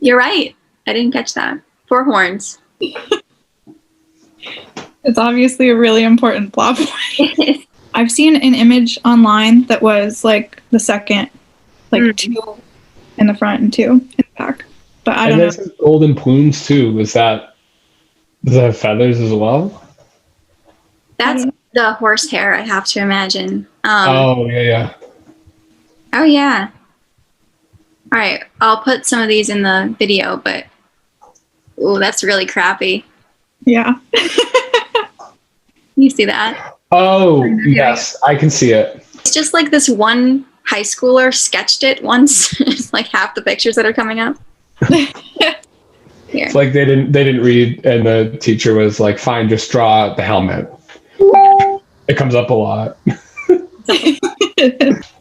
you're right. I didn't catch that. 4 horns. It's obviously a really important plot point. I've seen an image online that was like the second, like 2 in the front and 2 in the back. But I don't know. And there's golden plumes too. Does that have feathers as well? That's the horsehair, I have to imagine. Oh yeah. Oh, yeah. All right, I'll put some of these in the video, but ooh, that's really crappy. Yeah. You see that? Oh, yes, I can see it. It's just like this one high schooler sketched it once. It's like half the pictures that are coming up. Here. It's like they didn't read, and the teacher was like, "Fine, just draw out the helmet." It comes up a lot.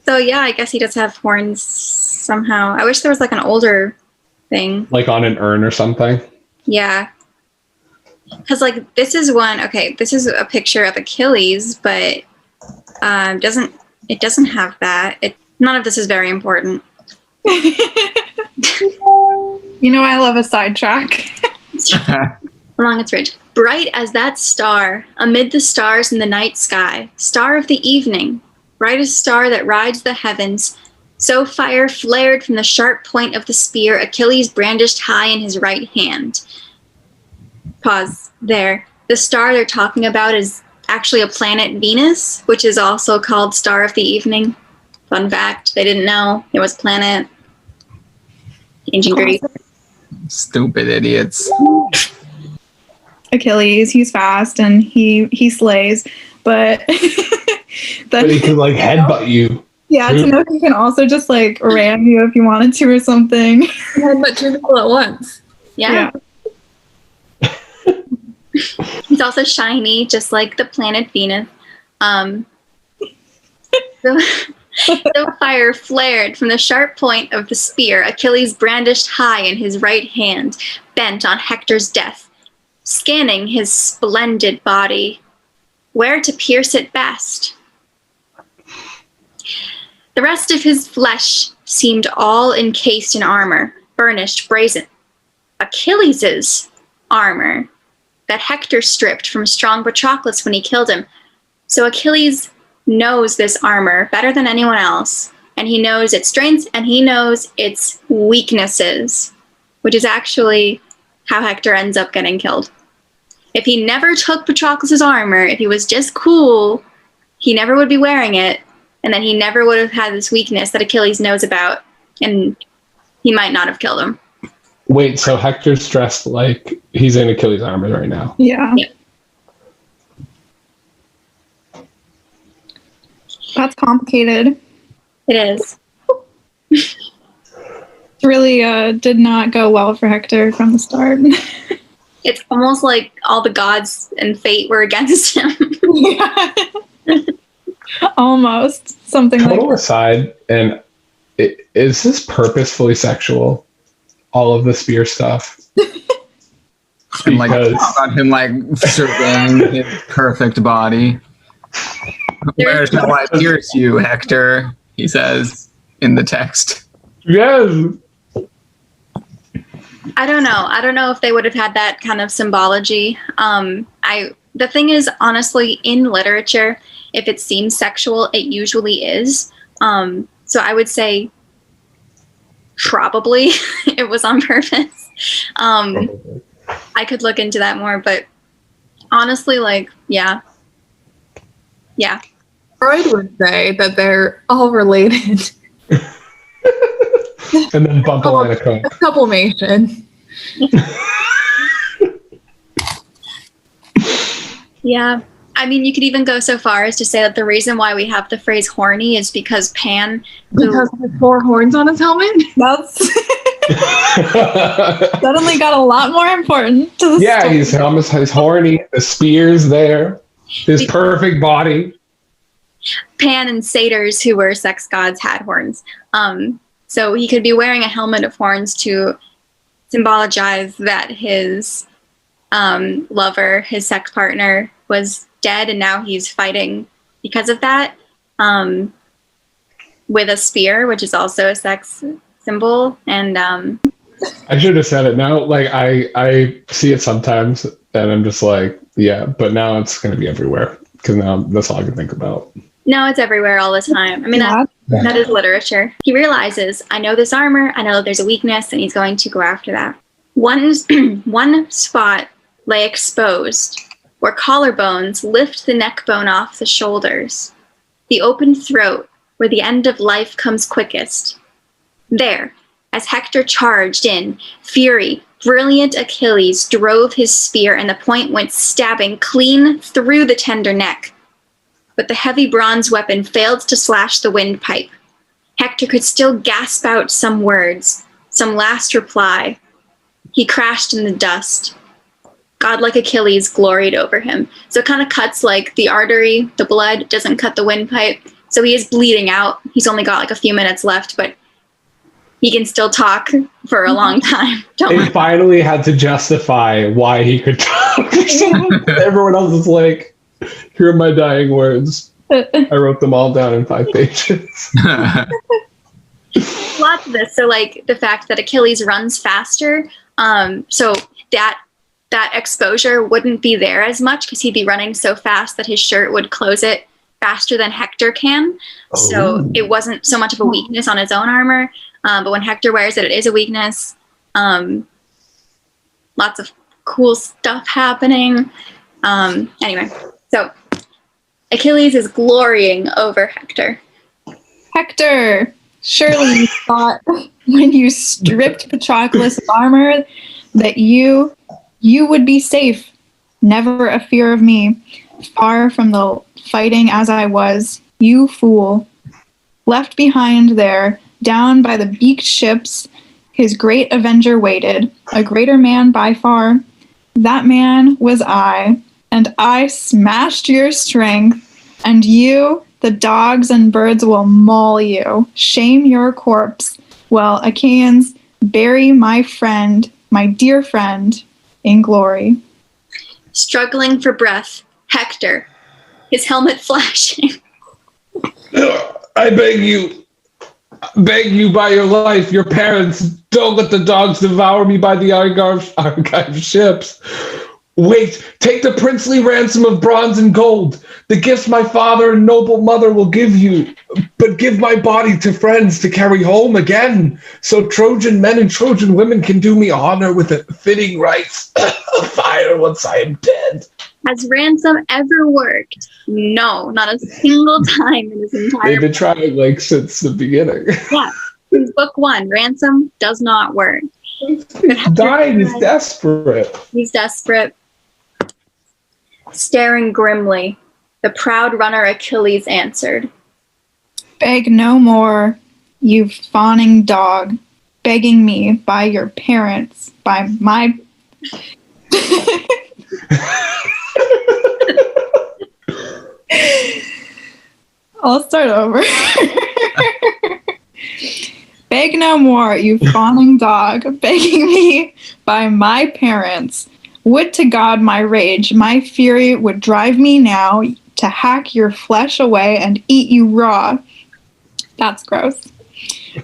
So yeah, I guess he does have horns somehow. I wish there was like an older thing. Like on an urn or something. Yeah. Because like this is a picture of Achilles, but it doesn't have that. None of this is very important. You know, I love a sidetrack. Along its ridge, bright as that star amid the stars in the night sky, star of the evening, brightest star that rides the heavens, so fire flared from the sharp point of the spear Achilles brandished high in his right hand. Pause there. The star they're talking about is actually a planet, Venus, which is also called star of the evening. Fun fact, they didn't know it was a planet. Ancient Greek. Stupid idiots. Achilles, he's fast and he slays, but But he could like headbutt you. Yeah, to know he can also just like ram you if you wanted to or something. But 2 people at once. Yeah. He's also shiny, just like the planet Venus. The fire flared from the sharp point of the spear Achilles brandished high in his right hand, bent on Hector's death, scanning his splendid body, where to pierce it best. The rest of his flesh seemed all encased in armor, burnished, brazen. Achilles's armor that Hector stripped from strong Patroclus when he killed him. So Achilles knows this armor better than anyone else, and he knows its strengths and he knows its weaknesses, which is actually how Hector ends up getting killed. If he never took Patroclus's armor, if he was just cool, he never would be wearing it, and then he never would have had this weakness that Achilles knows about, and he might not have killed him. Wait, so Hector's dressed like he's in Achilles' armor right now? Yeah. That's complicated. It is. It really did not go well for Hector from the start. It's almost like all the gods and fate were against him. Yeah. Almost. Something like Total aside, and is this purposefully sexual? All of the spear stuff? And like about him like surveying his perfect body. Where shall I pierce you, Hector? He says in the text. Yes. I don't know if they would have had that kind of symbology. The thing is, honestly, in literature, if it seems sexual, it usually is. So I would say probably it was on purpose. I could look into that more, but honestly, like, yeah. Freud would say that they're all related. And then bump a line of coke. Sublimation. Yeah. I mean, you could even go so far as to say that the reason why we have the phrase horny is because Pan... Because of the 4 horns on his helmet? that's suddenly got a lot more important to the story. He's horny. The spear's there. His perfect body. Pan and satyrs, who were sex gods, had horns. So he could be wearing a helmet of horns to symbolize that his lover, his sex partner, was dead, and now he's fighting because of that, with a spear, which is also a sex symbol. And I should have said it. Now, like, I see it sometimes, and I'm just like, yeah, but now it's going to be everywhere, because now that's all I can think about. no, it's everywhere all the time. I mean, that is literature. He realizes, I know this armor, I know that there's a weakness, and he's going to go after that. One spot lay exposed, where collarbones lift the neck bone off the shoulders, the open throat, where the end of life comes quickest. There, as Hector charged in fury, brilliant Achilles drove his spear, and the point went stabbing clean through the tender neck. But the heavy bronze weapon failed to slash the windpipe. Hector could still gasp out some words, some last reply. He crashed in the dust. Godlike Achilles gloried over him. So it kind of cuts like the artery, the blood doesn't cut the windpipe. So he is bleeding out. He's only got like a few minutes left, but he can still talk for a long time. He finally had to justify why he could talk. Everyone else is like, here are my dying words. I wrote them all down in 5 pages. Lots of this. So like the fact that Achilles runs faster, so that exposure wouldn't be there as much because he'd be running so fast that his shirt would close it faster than Hector can. Oh. So it wasn't so much of a weakness on his own armor. But when Hector wears it, it is a weakness. Lots of cool stuff happening. Anyway, so Achilles is glorying over Hector. Hector, surely you thought when you stripped Patroclus' armor that you would be safe, never a fear of me, far from the fighting as I was. You fool. Left behind there, down by the beaked ships, his great avenger waited, a greater man by far. That man was I, and I smashed your strength, and you, the dogs and birds will maul you, shame your corpse. Well, Achaeans, bury my friend, my dear friend, in glory. Struggling for breath, Hector, his helmet flashing. I beg you by your life, your parents, don't let the dogs devour me by the argive ships. Wait, take the princely ransom of bronze and gold, the gifts my father and noble mother will give you, but give my body to friends to carry home again, so Trojan men and Trojan women can do me honor with a fitting rites of fire once I am dead. Has ransom ever worked? No, not a single time in his entire They've been trying like since the beginning. Yeah, since book 1, ransom does not work. He's dying, he's desperate. He's desperate. Staring grimly, the proud runner Achilles answered. Beg no more, you fawning dog, begging me by your parents, by my... I'll start over. Beg no more, you fawning dog, begging me by my parents. Would to God my rage, my fury would drive me now to hack your flesh away and eat you raw. That's gross.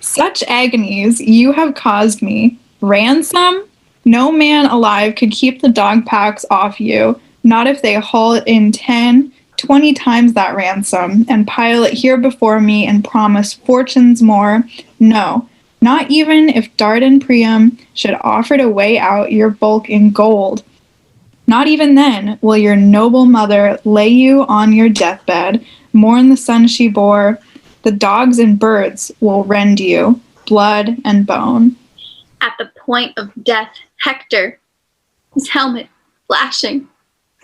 Such agonies you have caused me. Ransom? No man alive could keep the dog packs off you, not if they haul in 10, 20 times that ransom, and pile it here before me and promise fortunes more. No, not even if Dardan Priam should offer to weigh out your bulk in gold. Not even then will your noble mother lay you on your deathbed, mourn the son she bore. The dogs and birds will rend you, blood and bone. At the point of death, Hector, his helmet flashing.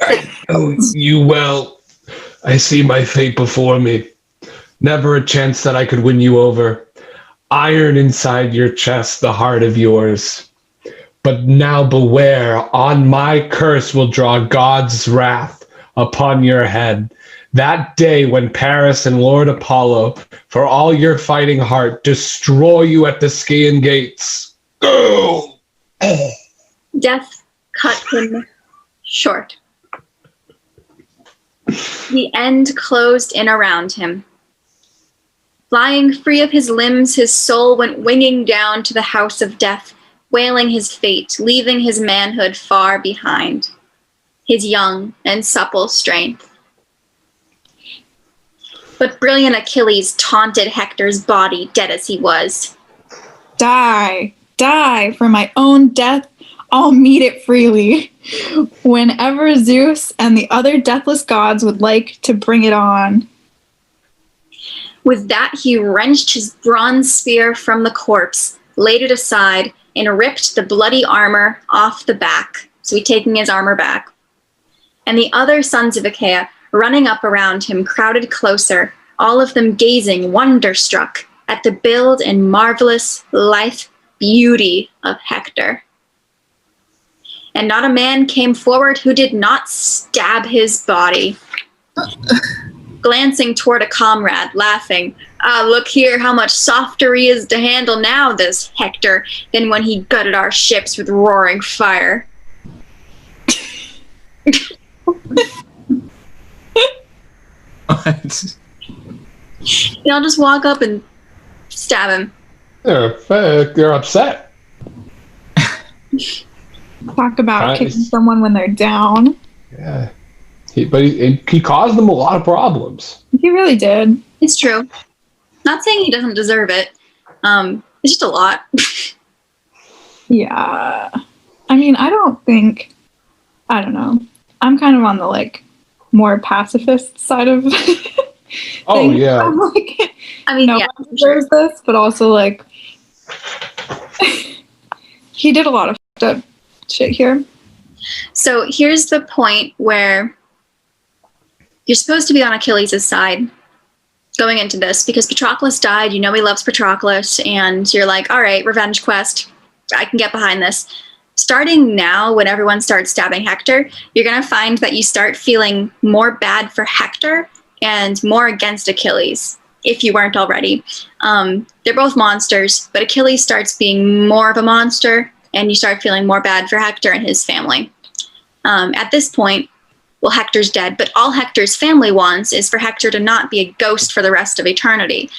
I know you well. I see my fate before me. Never a chance that I could win you over. Iron inside your chest, the heart of yours. But now beware, on my curse will draw God's wrath upon your head. That day when Paris and Lord Apollo, for all your fighting heart, destroy you at the Scaean gates. Go! Death cut him short. The end closed in around him. Flying free of his limbs, his soul went winging down to the house of death, wailing his fate, leaving his manhood far behind, his young and supple strength. But brilliant Achilles taunted Hector's body, dead as he was. Die, die, for my own death, I'll meet it freely. Whenever Zeus and the other deathless gods would like to bring it on. With that, he wrenched his bronze spear from the corpse, laid it aside, and ripped the bloody armor off the back. So he'd taken his armor back. And the other sons of Achaea, running up around him, crowded closer, all of them gazing, wonderstruck, at the build and marvelous lithe beauty of Hector. And not a man came forward who did not stab his body. Glancing toward a comrade, laughing, look here how much softer he is to handle now, this Hector, than when he gutted our ships with roaring fire. What? And I'll just walk up and stab him. They're upset. Talk about Nice. kicking someone when they're down. Yeah. He caused them a lot of problems. He really did. It's true. Not saying he doesn't deserve it. It's just a lot. Yeah. I mean, I don't know. I'm kind of on the like more pacifist side of Oh, things. yeah. I'm like, I mean, no yeah, one deserves this, but also like he did a lot of fucked up shit here. So here's the point where you're supposed to be on Achilles' side going into this because Patroclus died. You know he loves Patroclus, and you're like, all right, revenge quest. I can get behind this. Starting now, when everyone starts stabbing Hector, you're going to find that you start feeling more bad for Hector and more against Achilles, if you weren't already. They're both monsters, but Achilles starts being more of a monster, and you start feeling more bad for Hector and his family. At this point, well, Hector's dead, but all Hector's family wants is for Hector to not be a ghost for the rest of eternity.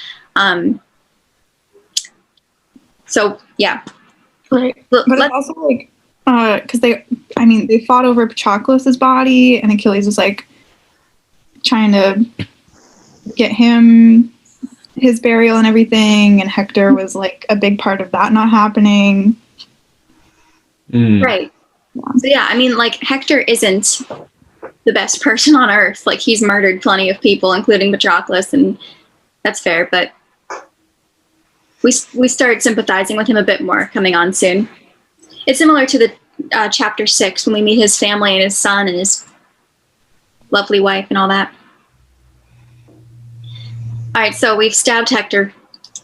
So, yeah. Right. But it's also like, because I I mean, they fought over Patroclus's body, and Achilles was like trying to get him his burial and everything, and Hector was like a big part of that not happening. Right. So yeah, I mean, like, Hector isn't the best person on earth. Like, he's murdered plenty of people, including Patroclus, and that's fair, but we start sympathizing with him a bit more coming on soon. It's similar to the chapter 6 when we meet his family and his son and his lovely wife and all that. All right, so we've stabbed Hector,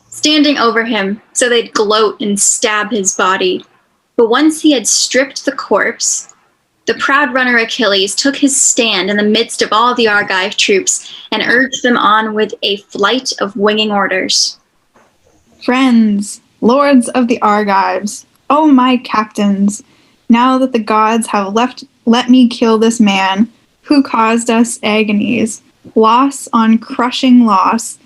standing over him so they'd gloat and stab his body. But once he had stripped the corpse, the proud runner Achilles took his stand in the midst of all the Argive troops and urged them on with a flight of winging orders. Friends, lords of the Argives, oh my captains, now that the gods have let me kill this man who caused us agonies, loss on crushing loss,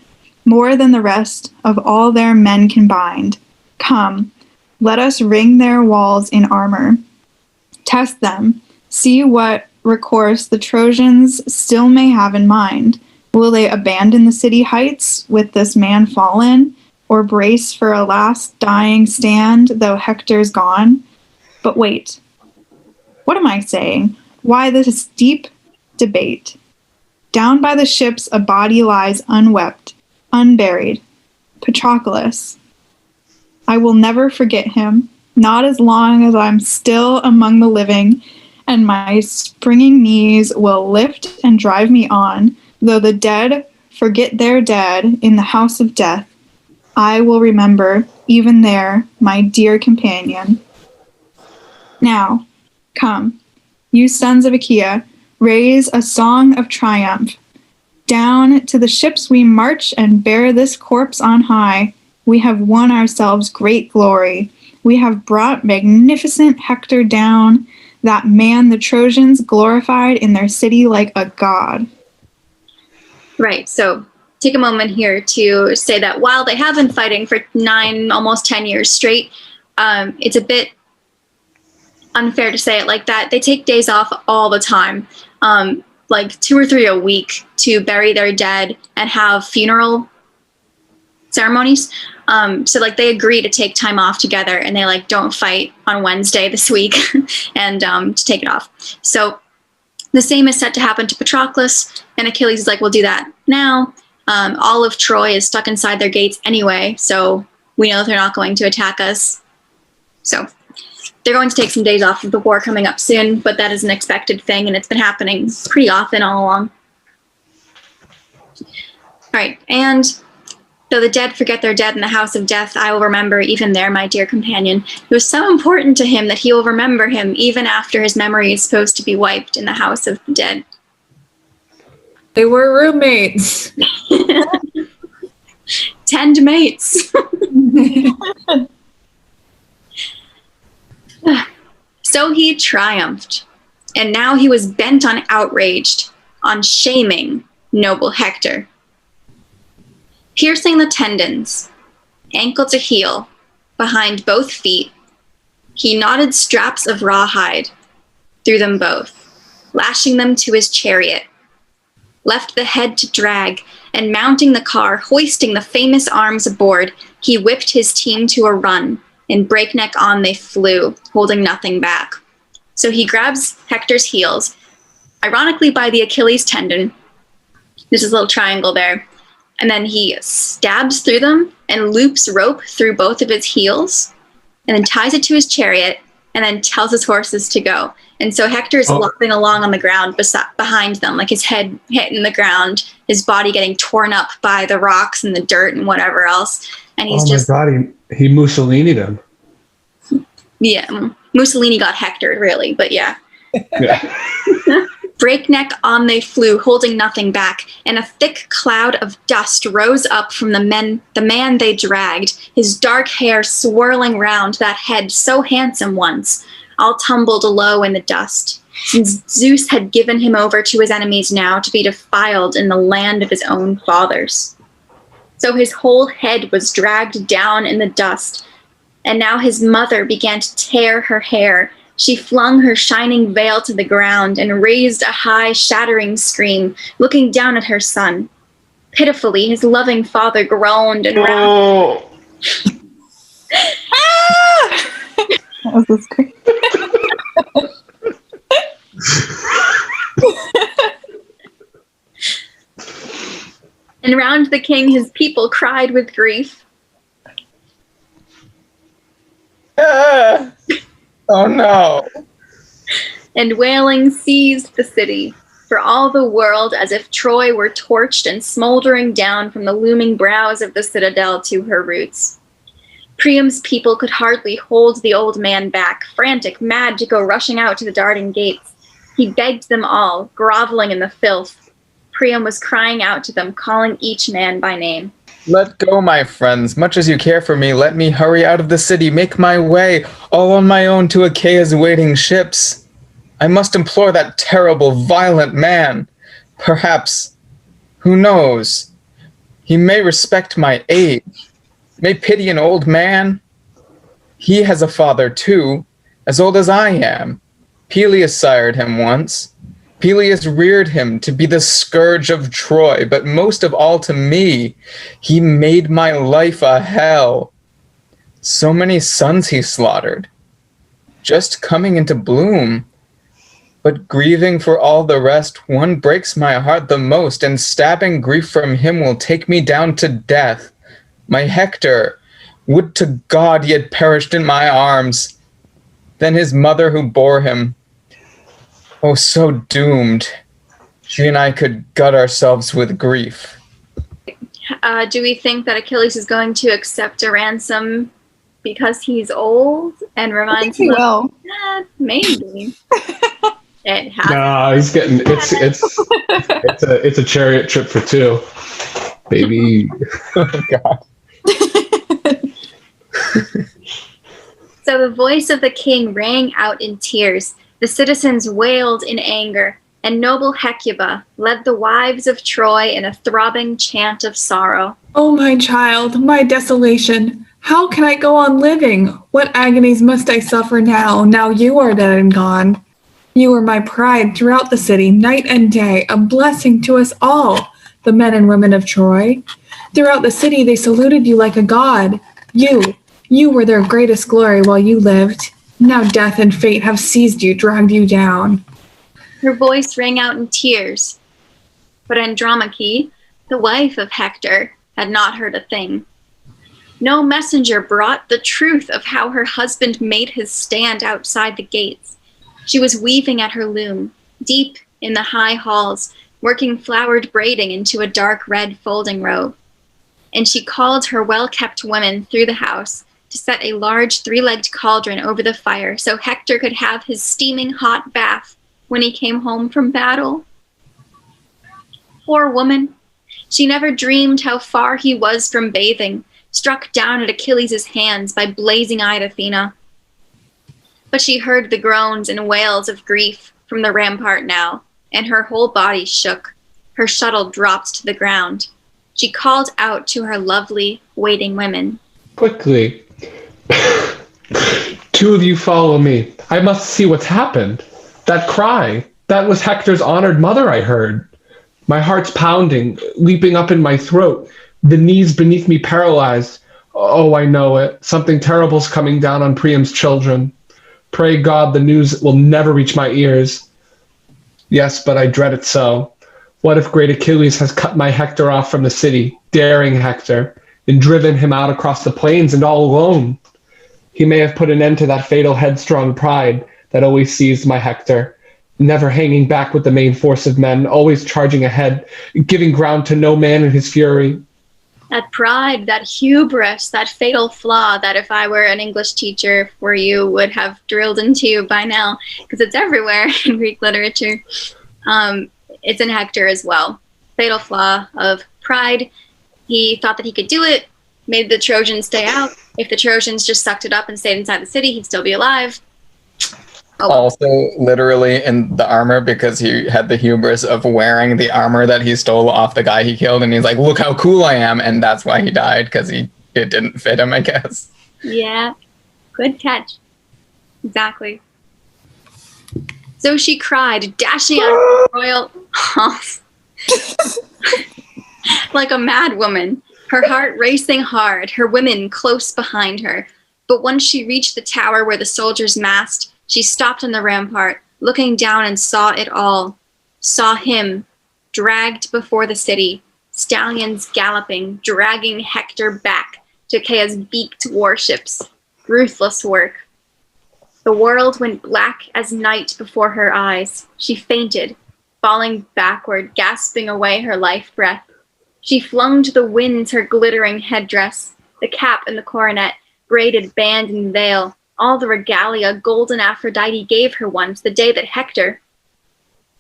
more than the rest of all their men combined. Come, let us ring their walls in armor. Test them, see what recourse the Trojans still may have in mind. Will they abandon the city heights with this man fallen, or brace for a last dying stand, though Hector's gone? But wait, what am I saying? Why this deep debate? Down by the ships a body lies unwept, unburied. Patroclus. I will never forget him, not as long as I'm still among the living, and my springing knees will lift and drive me on, though the dead forget their dead in the house of death. I will remember, even there, my dear companion. Now, come, you sons of Achaea, raise a song of triumph. Down to the ships we march and bear this corpse on high. We have won ourselves great glory. We have brought magnificent Hector down, that man the Trojans glorified in their city like a god. Right, so take a moment here to say that while they have been fighting for 9, almost 10 years straight, it's a bit unfair to say it like that. They take days off all the time, like 2 or 3 a week, to bury their dead and have funeral ceremonies. So like they agree to take time off together, and they like don't fight on Wednesday this week and to take it off. So the same is set to happen to Patroclus, and Achilles is like, we'll do that now. All of Troy is stuck inside their gates anyway, so we know they're not going to attack us. So they're going to take some days off of the war coming up soon, but that is an expected thing, and it's been happening pretty often all along. All right, and though the dead forget their dead in the house of death, I will remember even there, my dear companion. It was so important to him that he will remember him even after his memory is supposed to be wiped in the house of the dead. They were roommates. Tend mates. So he triumphed, and now he was bent on outraged, on shaming noble Hector. Piercing the tendons, ankle to heel, behind both feet, he knotted straps of rawhide through them both, lashing them to his chariot, left the head to drag, and mounting the car, hoisting the famous arms aboard, he whipped his team to a run, and breakneck on they flew, holding nothing back. So he grabs Hector's heels, ironically by the Achilles tendon, there's this little triangle there, and then he stabs through them and loops rope through both of his heels, and then ties it to his chariot, and then tells his horses to go. And so Hector is lopping along on the ground behind them, like his head hitting the ground, his body getting torn up by the rocks and the dirt and whatever else. And he's my God, he Mussolini'd him. Yeah, Mussolini got Hector, really, but yeah. Yeah. Breakneck on they flew, holding nothing back, and a thick cloud of dust rose up from the man they dragged, his dark hair swirling round that head so handsome once, all tumbled low in the dust, since Zeus had given him over to his enemies now to be defiled in the land of his own fathers. So his whole head was dragged down in the dust, and now his mother began to tear her hair, She flung her shining veil to the ground and raised a high, shattering scream, looking down at her son. Pitifully, his loving father groaned and Oh. That was the scream. And round the king his people cried with grief. Oh no. And wailing seized the city, for all the world as if Troy were torched and smoldering down from the looming brows of the citadel to her roots. Priam's people could hardly hold the old man back, frantic, mad to go rushing out to the darting gates. He begged them all, groveling in the filth. Priam was crying out to them, calling each man by name. Let go, my friends. Much as you care for me, let me hurry out of the city, make my way, all on my own to Achaea's waiting ships. I must implore that terrible, violent man. Perhaps, who knows, he may respect my age, may pity an old man. He has a father too, as old as I am. Peleus sired him once. Peleus reared him to be the scourge of Troy, but most of all to me, he made my life a hell. So many sons he slaughtered, just coming into bloom. But grieving for all the rest, one breaks my heart the most, and stabbing grief from him will take me down to death. My Hector, would to God he had perished in my arms. Then his mother who bore him, oh, so doomed. She and I could gut ourselves with grief. Do we think that Achilles is going to accept a ransom because he's old and reminds him of maybe. It has. Nah, he's getting it's a chariot trip for two, baby. Oh God. So the voice of the king rang out in tears. The citizens wailed in anger, and noble Hecuba led the wives of Troy in a throbbing chant of sorrow. Oh, my child, my desolation. How can I go on living? What agonies must I suffer now you are dead and gone? You were my pride throughout the city, night and day, a blessing to us all, the men and women of Troy. Throughout the city they saluted you like a god. You were their greatest glory while you lived. Now death and fate have seized you, dragged you down. Her voice rang out in tears. But Andromache, the wife of Hector, had not heard a thing. No messenger brought the truth of how her husband made his stand outside the gates. She was weaving at her loom, deep in the high halls, working flowered braiding into a dark red folding robe. And she called her well-kept women through the house to set a large three-legged cauldron over the fire so Hector could have his steaming hot bath when he came home from battle. Poor woman. She never dreamed how far he was from bathing, struck down at Achilles' hands by blazing-eyed Athena. But she heard the groans and wails of grief from the rampart now, and her whole body shook. Her shuttle dropped to the ground. She called out to her lovely, waiting women. Quickly. Two of you follow me. I must see what's happened. That cry, that was Hector's honored mother I heard. My heart's pounding, leaping up in my throat, the knees beneath me paralyzed. Oh, I know it. Something terrible's coming down on Priam's children. Pray God the news will never reach my ears. Yes, but I dread it so. What if great Achilles has cut my Hector off from the city, daring Hector, and driven him out across the plains and all alone? He may have put an end to that fatal headstrong pride that always seized my Hector, never hanging back with the main force of men, always charging ahead, giving ground to no man in his fury. That pride, that hubris, that fatal flaw that if I were an English teacher for you would have drilled into you by now, because it's everywhere in Greek literature. It's in Hector as well. Fatal flaw of pride. He thought that he could do it, made the Trojans stay out. If the Trojans just sucked it up and stayed inside the city, he'd still be alive. Oh. Also, literally in the armor, because he had the hubris of wearing the armor that he stole off the guy he killed, and he's like, look how cool I am, and that's why he died, because it didn't fit him, I guess. Yeah, good catch. Exactly. So she cried, dashing out of the royal halls like a mad woman, her heart racing hard, her women close behind her. But once she reached the tower where the soldiers massed, she stopped on the rampart, looking down and saw it all. Saw him, dragged before the city, stallions galloping, dragging Hector back to Achaea's beaked warships. Ruthless work. The world went black as night before her eyes. She fainted, falling backward, gasping away her life breath. She flung to the winds her glittering headdress, the cap and the coronet, braided band and veil, all the regalia golden Aphrodite gave her once, the day that Hector,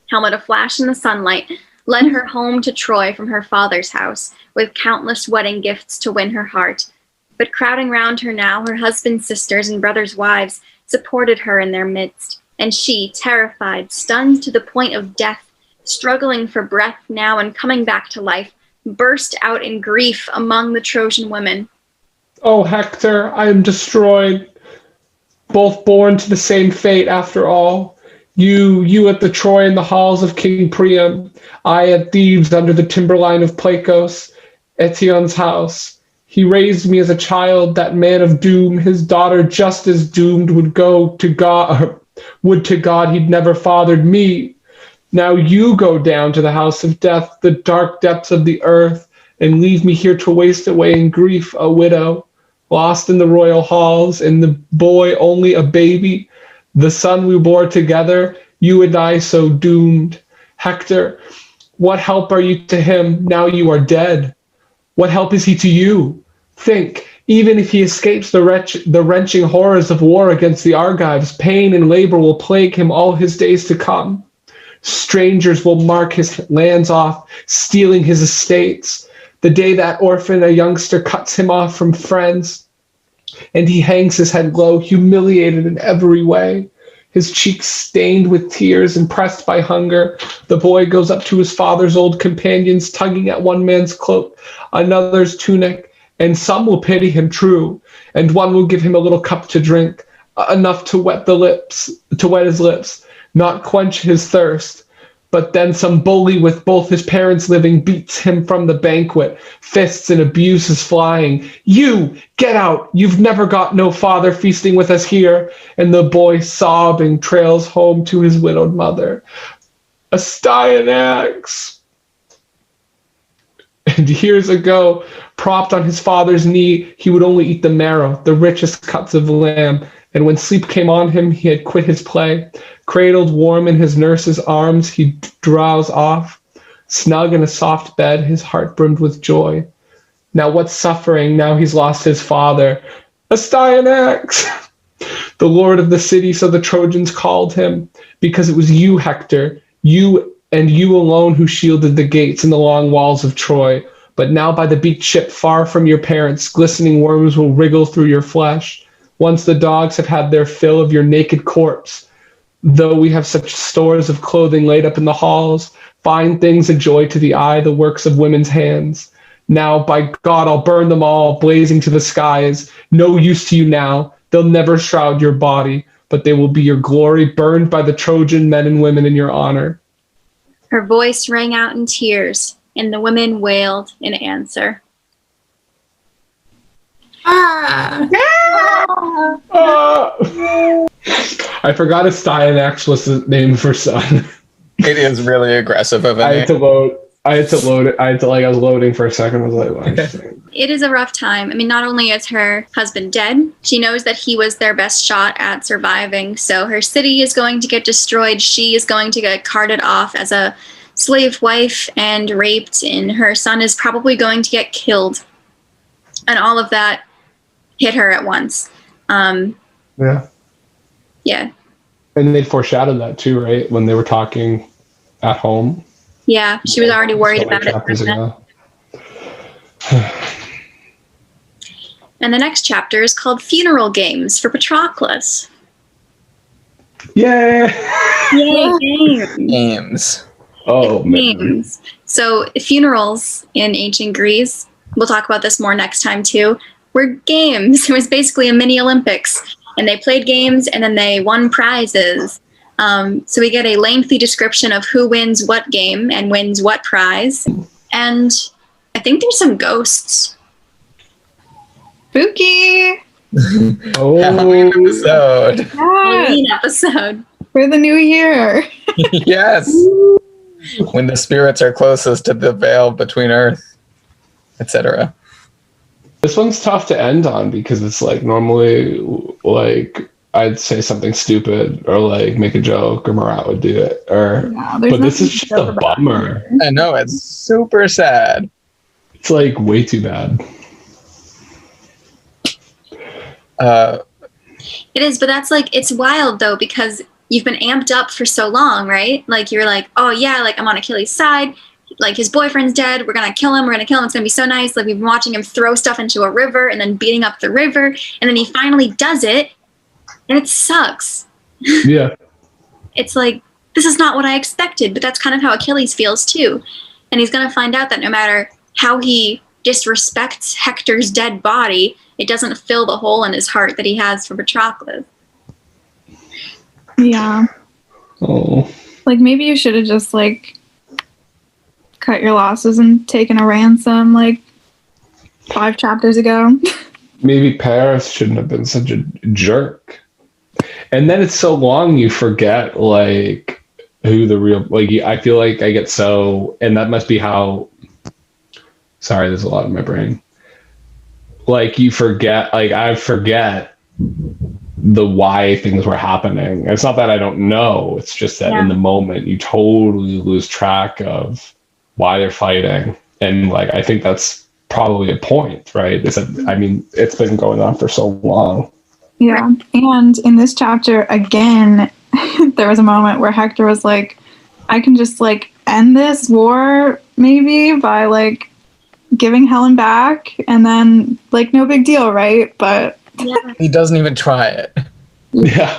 helmet aflash in the sunlight, led her home to Troy from her father's house, with countless wedding gifts to win her heart. But crowding round her now, her husband's sisters and brothers' wives supported her in their midst, and she, terrified, stunned to the point of death, struggling for breath now and coming back to life, burst out in grief among the Trojan women. Oh, Hector, I am destroyed, both born to the same fate after all. You at the Troy in the halls of King Priam, I at Thebes under the timberline of Placos, Eetion's house. He raised me as a child, that man of doom, his daughter just as doomed would to God he'd never fathered me. Now you go down to the house of death, the dark depths of the earth, and leave me here to waste away in grief, a widow, lost in the royal halls, and the boy only a baby, the son we bore together, you and I so doomed. Hector, what help are you to him now you are dead? What help is he to you? Think, even if he escapes the wrenching horrors of war against the Argives, pain and labor will plague him all his days to come. Strangers will mark his lands off, stealing his estates. The day that orphan, a youngster, cuts him off from friends, and he hangs his head low, humiliated in every way. His cheeks stained with tears and pressed by hunger, the boy goes up to his father's old companions, tugging at one man's cloak, another's tunic, and some will pity him true, and one will give him a little cup to drink, enough to wet his lips, not quench his thirst. But then some bully with both his parents living beats him from the banquet, fists and abuses flying. You, get out, you've never got no father feasting with us here. And the boy sobbing trails home to his widowed mother. Astyanax. And years ago, propped on his father's knee, he would only eat the marrow, the richest cuts of lamb. And when sleep came on him, he had quit his play. Cradled warm in his nurse's arms, he'd drowse off. Snug in a soft bed, his heart brimmed with joy. Now what's suffering, now he's lost his father? Astyanax! The lord of the city, so the Trojans called him, because it was you, Hector, you and you alone who shielded the gates and the long walls of Troy. But now by the beaked ship, far from your parents, glistening worms will wriggle through your flesh. Once the dogs have had their fill of your naked corpse, though we have such stores of clothing laid up in the halls, fine things a joy to the eye, the works of women's hands. Now, by God, I'll burn them all, blazing to the skies. No use to you now. They'll never shroud your body, but they will be your glory, burned by the Trojan men and women in your honor. Her voice rang out in tears, and the women wailed in answer. I forgot Astyanax was the name for son. It is really aggressive of a I had to load it. I was loading for a second. I was like, what am I saying? It is a rough time. I mean, not only is her husband dead, she knows that he was their best shot at surviving. So her city is going to get destroyed. She is going to get carted off as a slave wife and raped, and her son is probably going to get killed. And all of that hit her at once. Yeah. Yeah. And they foreshadowed that too, right? When they were talking at home. Yeah, she was already worried about it. And the next chapter is called Funeral Games for Patroclus. Yeah. Yay, games. Games. Oh, man. Games. So funerals in ancient Greece, we'll talk about this more next time too, were games. It was basically a mini Olympics. And they played games and then they won prizes. So we get a lengthy description of who wins what game and wins what prize. And I think there's some ghosts. Spooky. Halloween episode. Yeah, Halloween episode. for the new year. Yes. When the spirits are closest to the veil between Earth, etc. This one's tough to end on because it's like normally like I'd say something stupid or like make a joke or Marat would do it. Or Yeah, there's but this nothing is to just joke a about. bummer. I know, it's super sad. It's like way too bad. It is, but that's like, it's wild though, because you've been amped up for so long, right? Like you're like, oh yeah, like I'm on Achilles' side. Like his boyfriend's dead. We're gonna kill him. We're gonna kill him. It's gonna be so nice. Like we've been watching him throw stuff into a river and then beating up the river, and then he finally does it, and it sucks. Yeah. It's like, this is not what I expected, but that's kind of how Achilles feels too. And he's gonna find out that no matter how he disrespects Hector's dead body, it doesn't fill the hole in his heart that he has for Patroclus. Yeah. Oh. Like maybe you should have just like cut your losses and taken a ransom like 5 chapters ago. Maybe Paris shouldn't have been such a jerk. And then it's so long you forget like who the real like I feel like I get so and that must be how sorry, there's a lot in my brain. Like you forget like I forget the why things were happening. It's not that I don't know, it's just that in the moment you totally lose track of why they're fighting. And like I think that's probably a point, right? Is that I mean, it's been going on for so long. Yeah. And in this chapter again, there was a moment where Hector was like, I can just like end this war maybe by like giving Helen back and then like no big deal, right? But Yeah. He doesn't even try it. Yeah.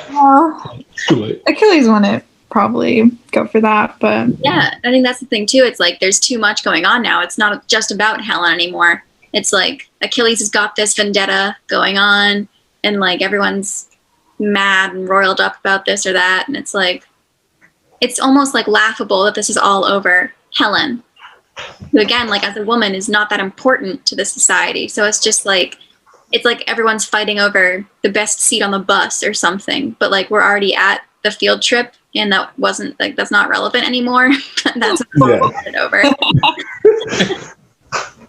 Too late. Achilles wouldn't probably go for that, but Yeah, I think that's the thing too. It's like there's too much going on now. It's not just about Helen anymore. It's like Achilles has got this vendetta going on, and like everyone's mad and roiled up about this or that, and it's like it's almost like laughable that this is all over Helen, who again, like as a woman, is not that important to the society. So it's just like it's like everyone's fighting over the best seat on the bus or something. But like we're already at the field trip, and that wasn't like that's not relevant anymore. That's what we're fighting over.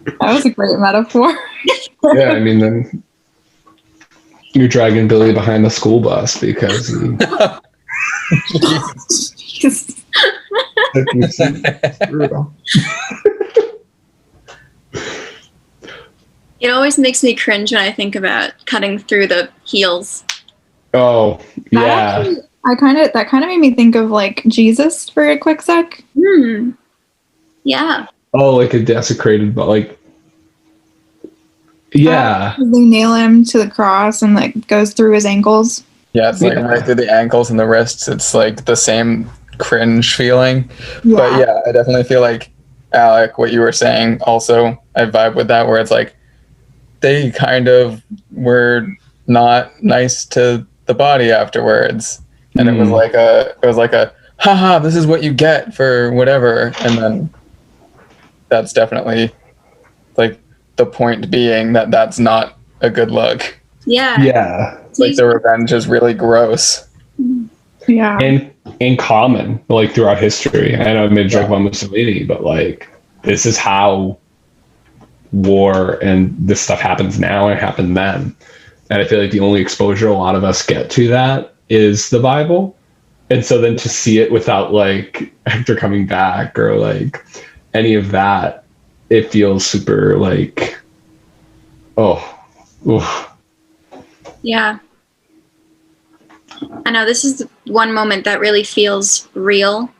that was a great metaphor. Yeah, I mean then you're dragging Billy behind the school bus because he It always makes me cringe when I think about cutting through the heels. Oh, yeah. That kind of made me think of like Jesus for a quick sec. Yeah. Oh, like a desecrated, but like, yeah. They nail him to the cross and like goes through his ankles. Yeah, it's like right through the ankles and the wrists. It's like the same cringe feeling. Yeah. But yeah, I definitely feel like, Alec, what you were saying also, I vibe with that, where it's like they kind of were not nice to the body afterwards. And it was like a haha, this is what you get for whatever. And then that's definitely like the point being that that's not a good look. Yeah. Yeah. It's like the revenge is really gross. Yeah. In common, like throughout history. I know I made a joke about Mussolini, but like this is how war and this stuff happens now and happened then. And I feel like the only exposure a lot of us get to that is the Bible. And so then to see it without like Hector coming back or like any of that, it feels super like, oof. Yeah. I know this is one moment that really feels real.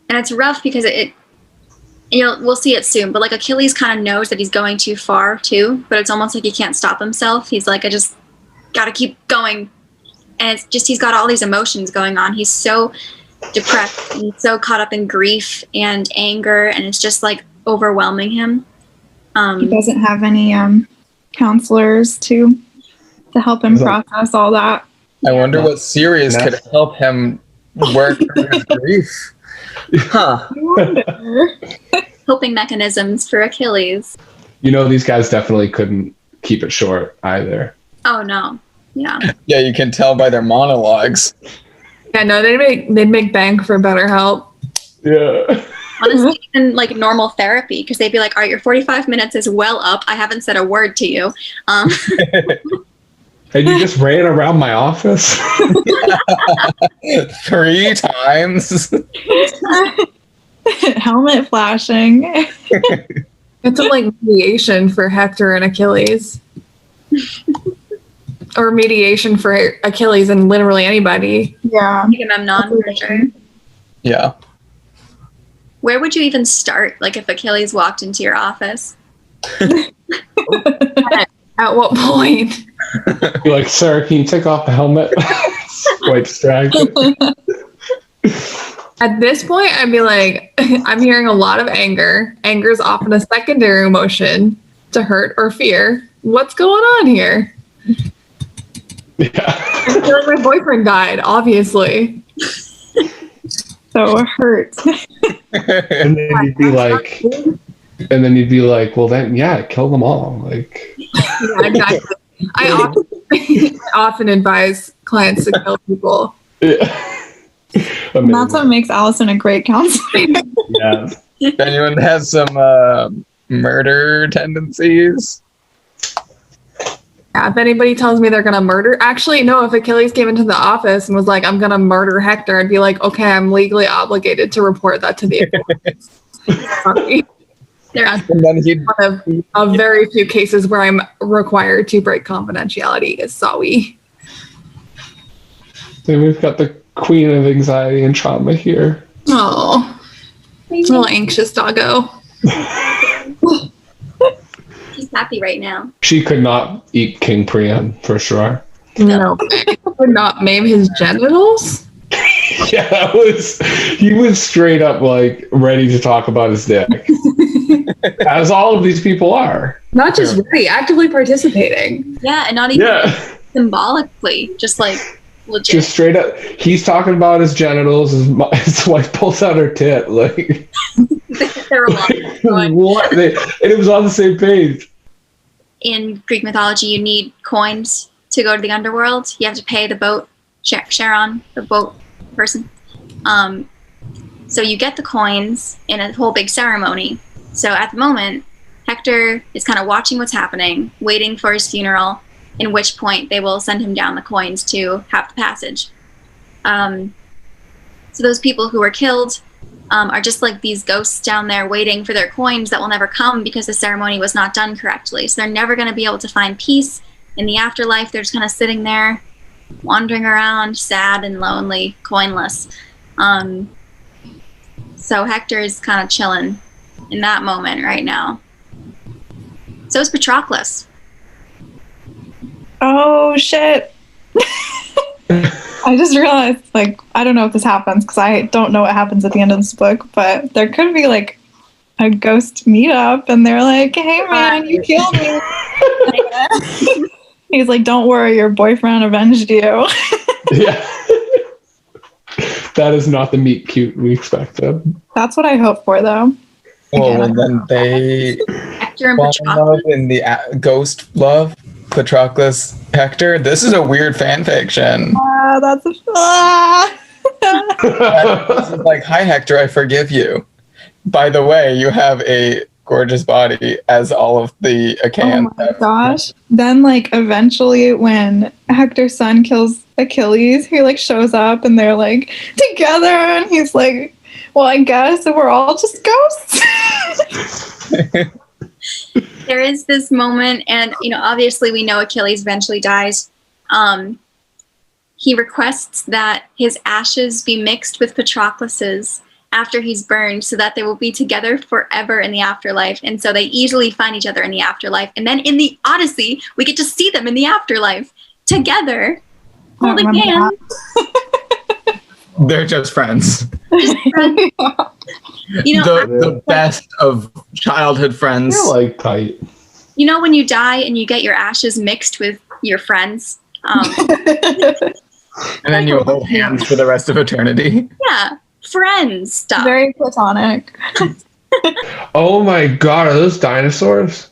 And it's rough because we'll see it soon, but like Achilles kind of knows that he's going too far too, but it's almost like he can't stop himself. He's like, I just gotta keep going. And it's just, he's got all these emotions going on. He's so depressed and so caught up in grief and anger, and it's just like overwhelming him. He doesn't have any counselors to help him process all that. I wonder what series could help him work through his grief. Huh. I wonder. Coping mechanisms for Achilles. You know, these guys definitely couldn't keep it short either. Oh no. Yeah. Yeah, you can tell by their monologues. Yeah, no, they'd make bank for BetterHelp. Yeah. Honestly, even like normal therapy, because they'd be like, all right, your 45 minutes is well up. I haven't said a word to you. And you just ran around my office? 3 times. Helmet flashing. It's a like mediation for Hector and Achilles. Or mediation for Achilles and literally anybody. Yeah. Agamemnon, for sure. Yeah. Where would you even start? Like if Achilles walked into your office? At what point? You're like, sir, can you take off the helmet? Quite distracted. At this point, I'd be like, I'm hearing a lot of anger. Anger is often a secondary emotion to hurt or fear. What's going on here? Yeah. I feel like my boyfriend died, obviously. So it hurts. And then you'd be like, well then, yeah, kill them all. Like, Yeah, exactly. I often advise clients to kill people. yeah. And that's what makes Allison a great counselor. Yeah. If anyone has some murder tendencies. Yeah, if anybody tells me they're gonna murder, actually, no. If Achilles came into the office and was like, "I'm gonna murder Hector," I'd be like, "Okay, I'm legally obligated to report that to the authorities." Sorry. There, And then he'd One of very few cases where I'm required to break confidentiality is sorry. Then we've got the queen of anxiety and trauma here. Oh, it's a little anxious doggo. he's happy right now. She could not eat King Priam for sure. No, would not maim his genitals. Yeah, he was straight up like ready to talk about his dick. As all of these people are. Not just ready, actively participating. Yeah, and not even Yeah. symbolically, just like legit. Just straight up. He's talking about his genitals. His wife pulls out her tit. Like, They're a lot going. what? And it was on the same page. In Greek mythology, you need coins to go to the underworld. You have to pay the boat, Charon, the boat person. So you get the coins in a whole big ceremony. So at the moment, Hector is kind of watching what's happening, waiting for his funeral, in which point they will send him down the coins to have the passage. So those people who were killed are just like these ghosts down there waiting for their coins that will never come because the ceremony was not done correctly. So they're never going to be able to find peace in the afterlife. They're just kind of sitting there, wandering around, sad and lonely, coinless. So Hector is kind of chilling in that moment right now. So is Patroclus. Oh shit. I just realized, like, I don't know if this happens because I don't know what happens at the end of this book, but there could be like a ghost meetup and they're like, hey man, you killed me. He's like, don't worry, your boyfriend avenged you. Yeah. That is not the meet cute we expected. That's what I hope for though. well, and then they Hector and fall in love Patroclus. in the ghost love. Patroclus Hector. This is a weird fan fiction. That's a This is like, hi Hector, I forgive you. By the way, you have a gorgeous body, as all of the Oh Achaeans my have. gosh. Then like eventually when Hector's son kills Achilles, he like shows up and they're like together and he's like, well, I guess we're all just ghosts. There is this moment, and obviously we know Achilles eventually dies. He requests that his ashes be mixed with Patroclus's after he's burned so that they will be together forever in the afterlife. And so they easily find each other in the afterlife. And then in the Odyssey, we get to see them in the afterlife together, holding hands. They're just friends. The The best of childhood friends. They're like tight. when you die and you get your ashes mixed with your friends, And then you hold hands for the rest of eternity. Yeah, friends stuff. Very platonic. Oh my god, are those dinosaurs?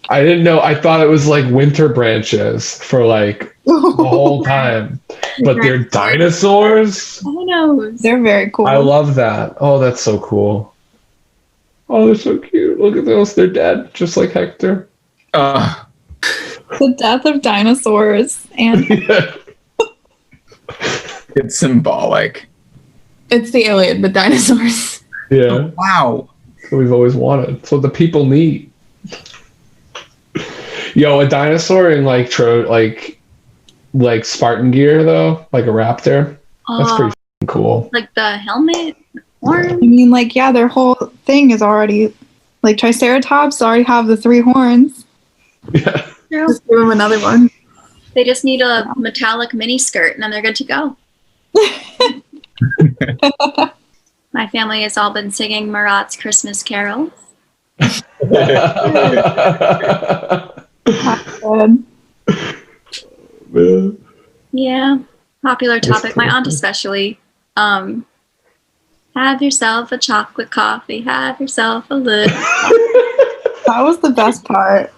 I didn't know. I thought it was like winter branches for like the whole time. But they're dinosaurs? Who knows? They're very cool. I love that. Oh, that's so cool. Oh, they're so cute. Look at those. They're dead, just like Hector. The death of dinosaurs. And It's symbolic. It's the Iliad, but dinosaurs. Yeah. Wow. That's what we've always wanted. It's what the people need. Yo, a dinosaur in like Spartan gear though, like a raptor. That's pretty f***ing cool. Like the helmet, I horn. mean, like, yeah, their whole thing is already, like, Triceratops already have the 3 horns. Yeah. Just give him another one. They just need a metallic mini skirt, and then they're good to go. My family has all been singing Marat's Christmas carols. Good. Man. Yeah, popular topic. My aunt especially. Have yourself a chocolate coffee. Have yourself a little. That was the best part.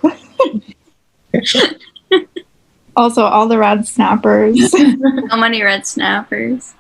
Also, all the red snappers. So many red snappers.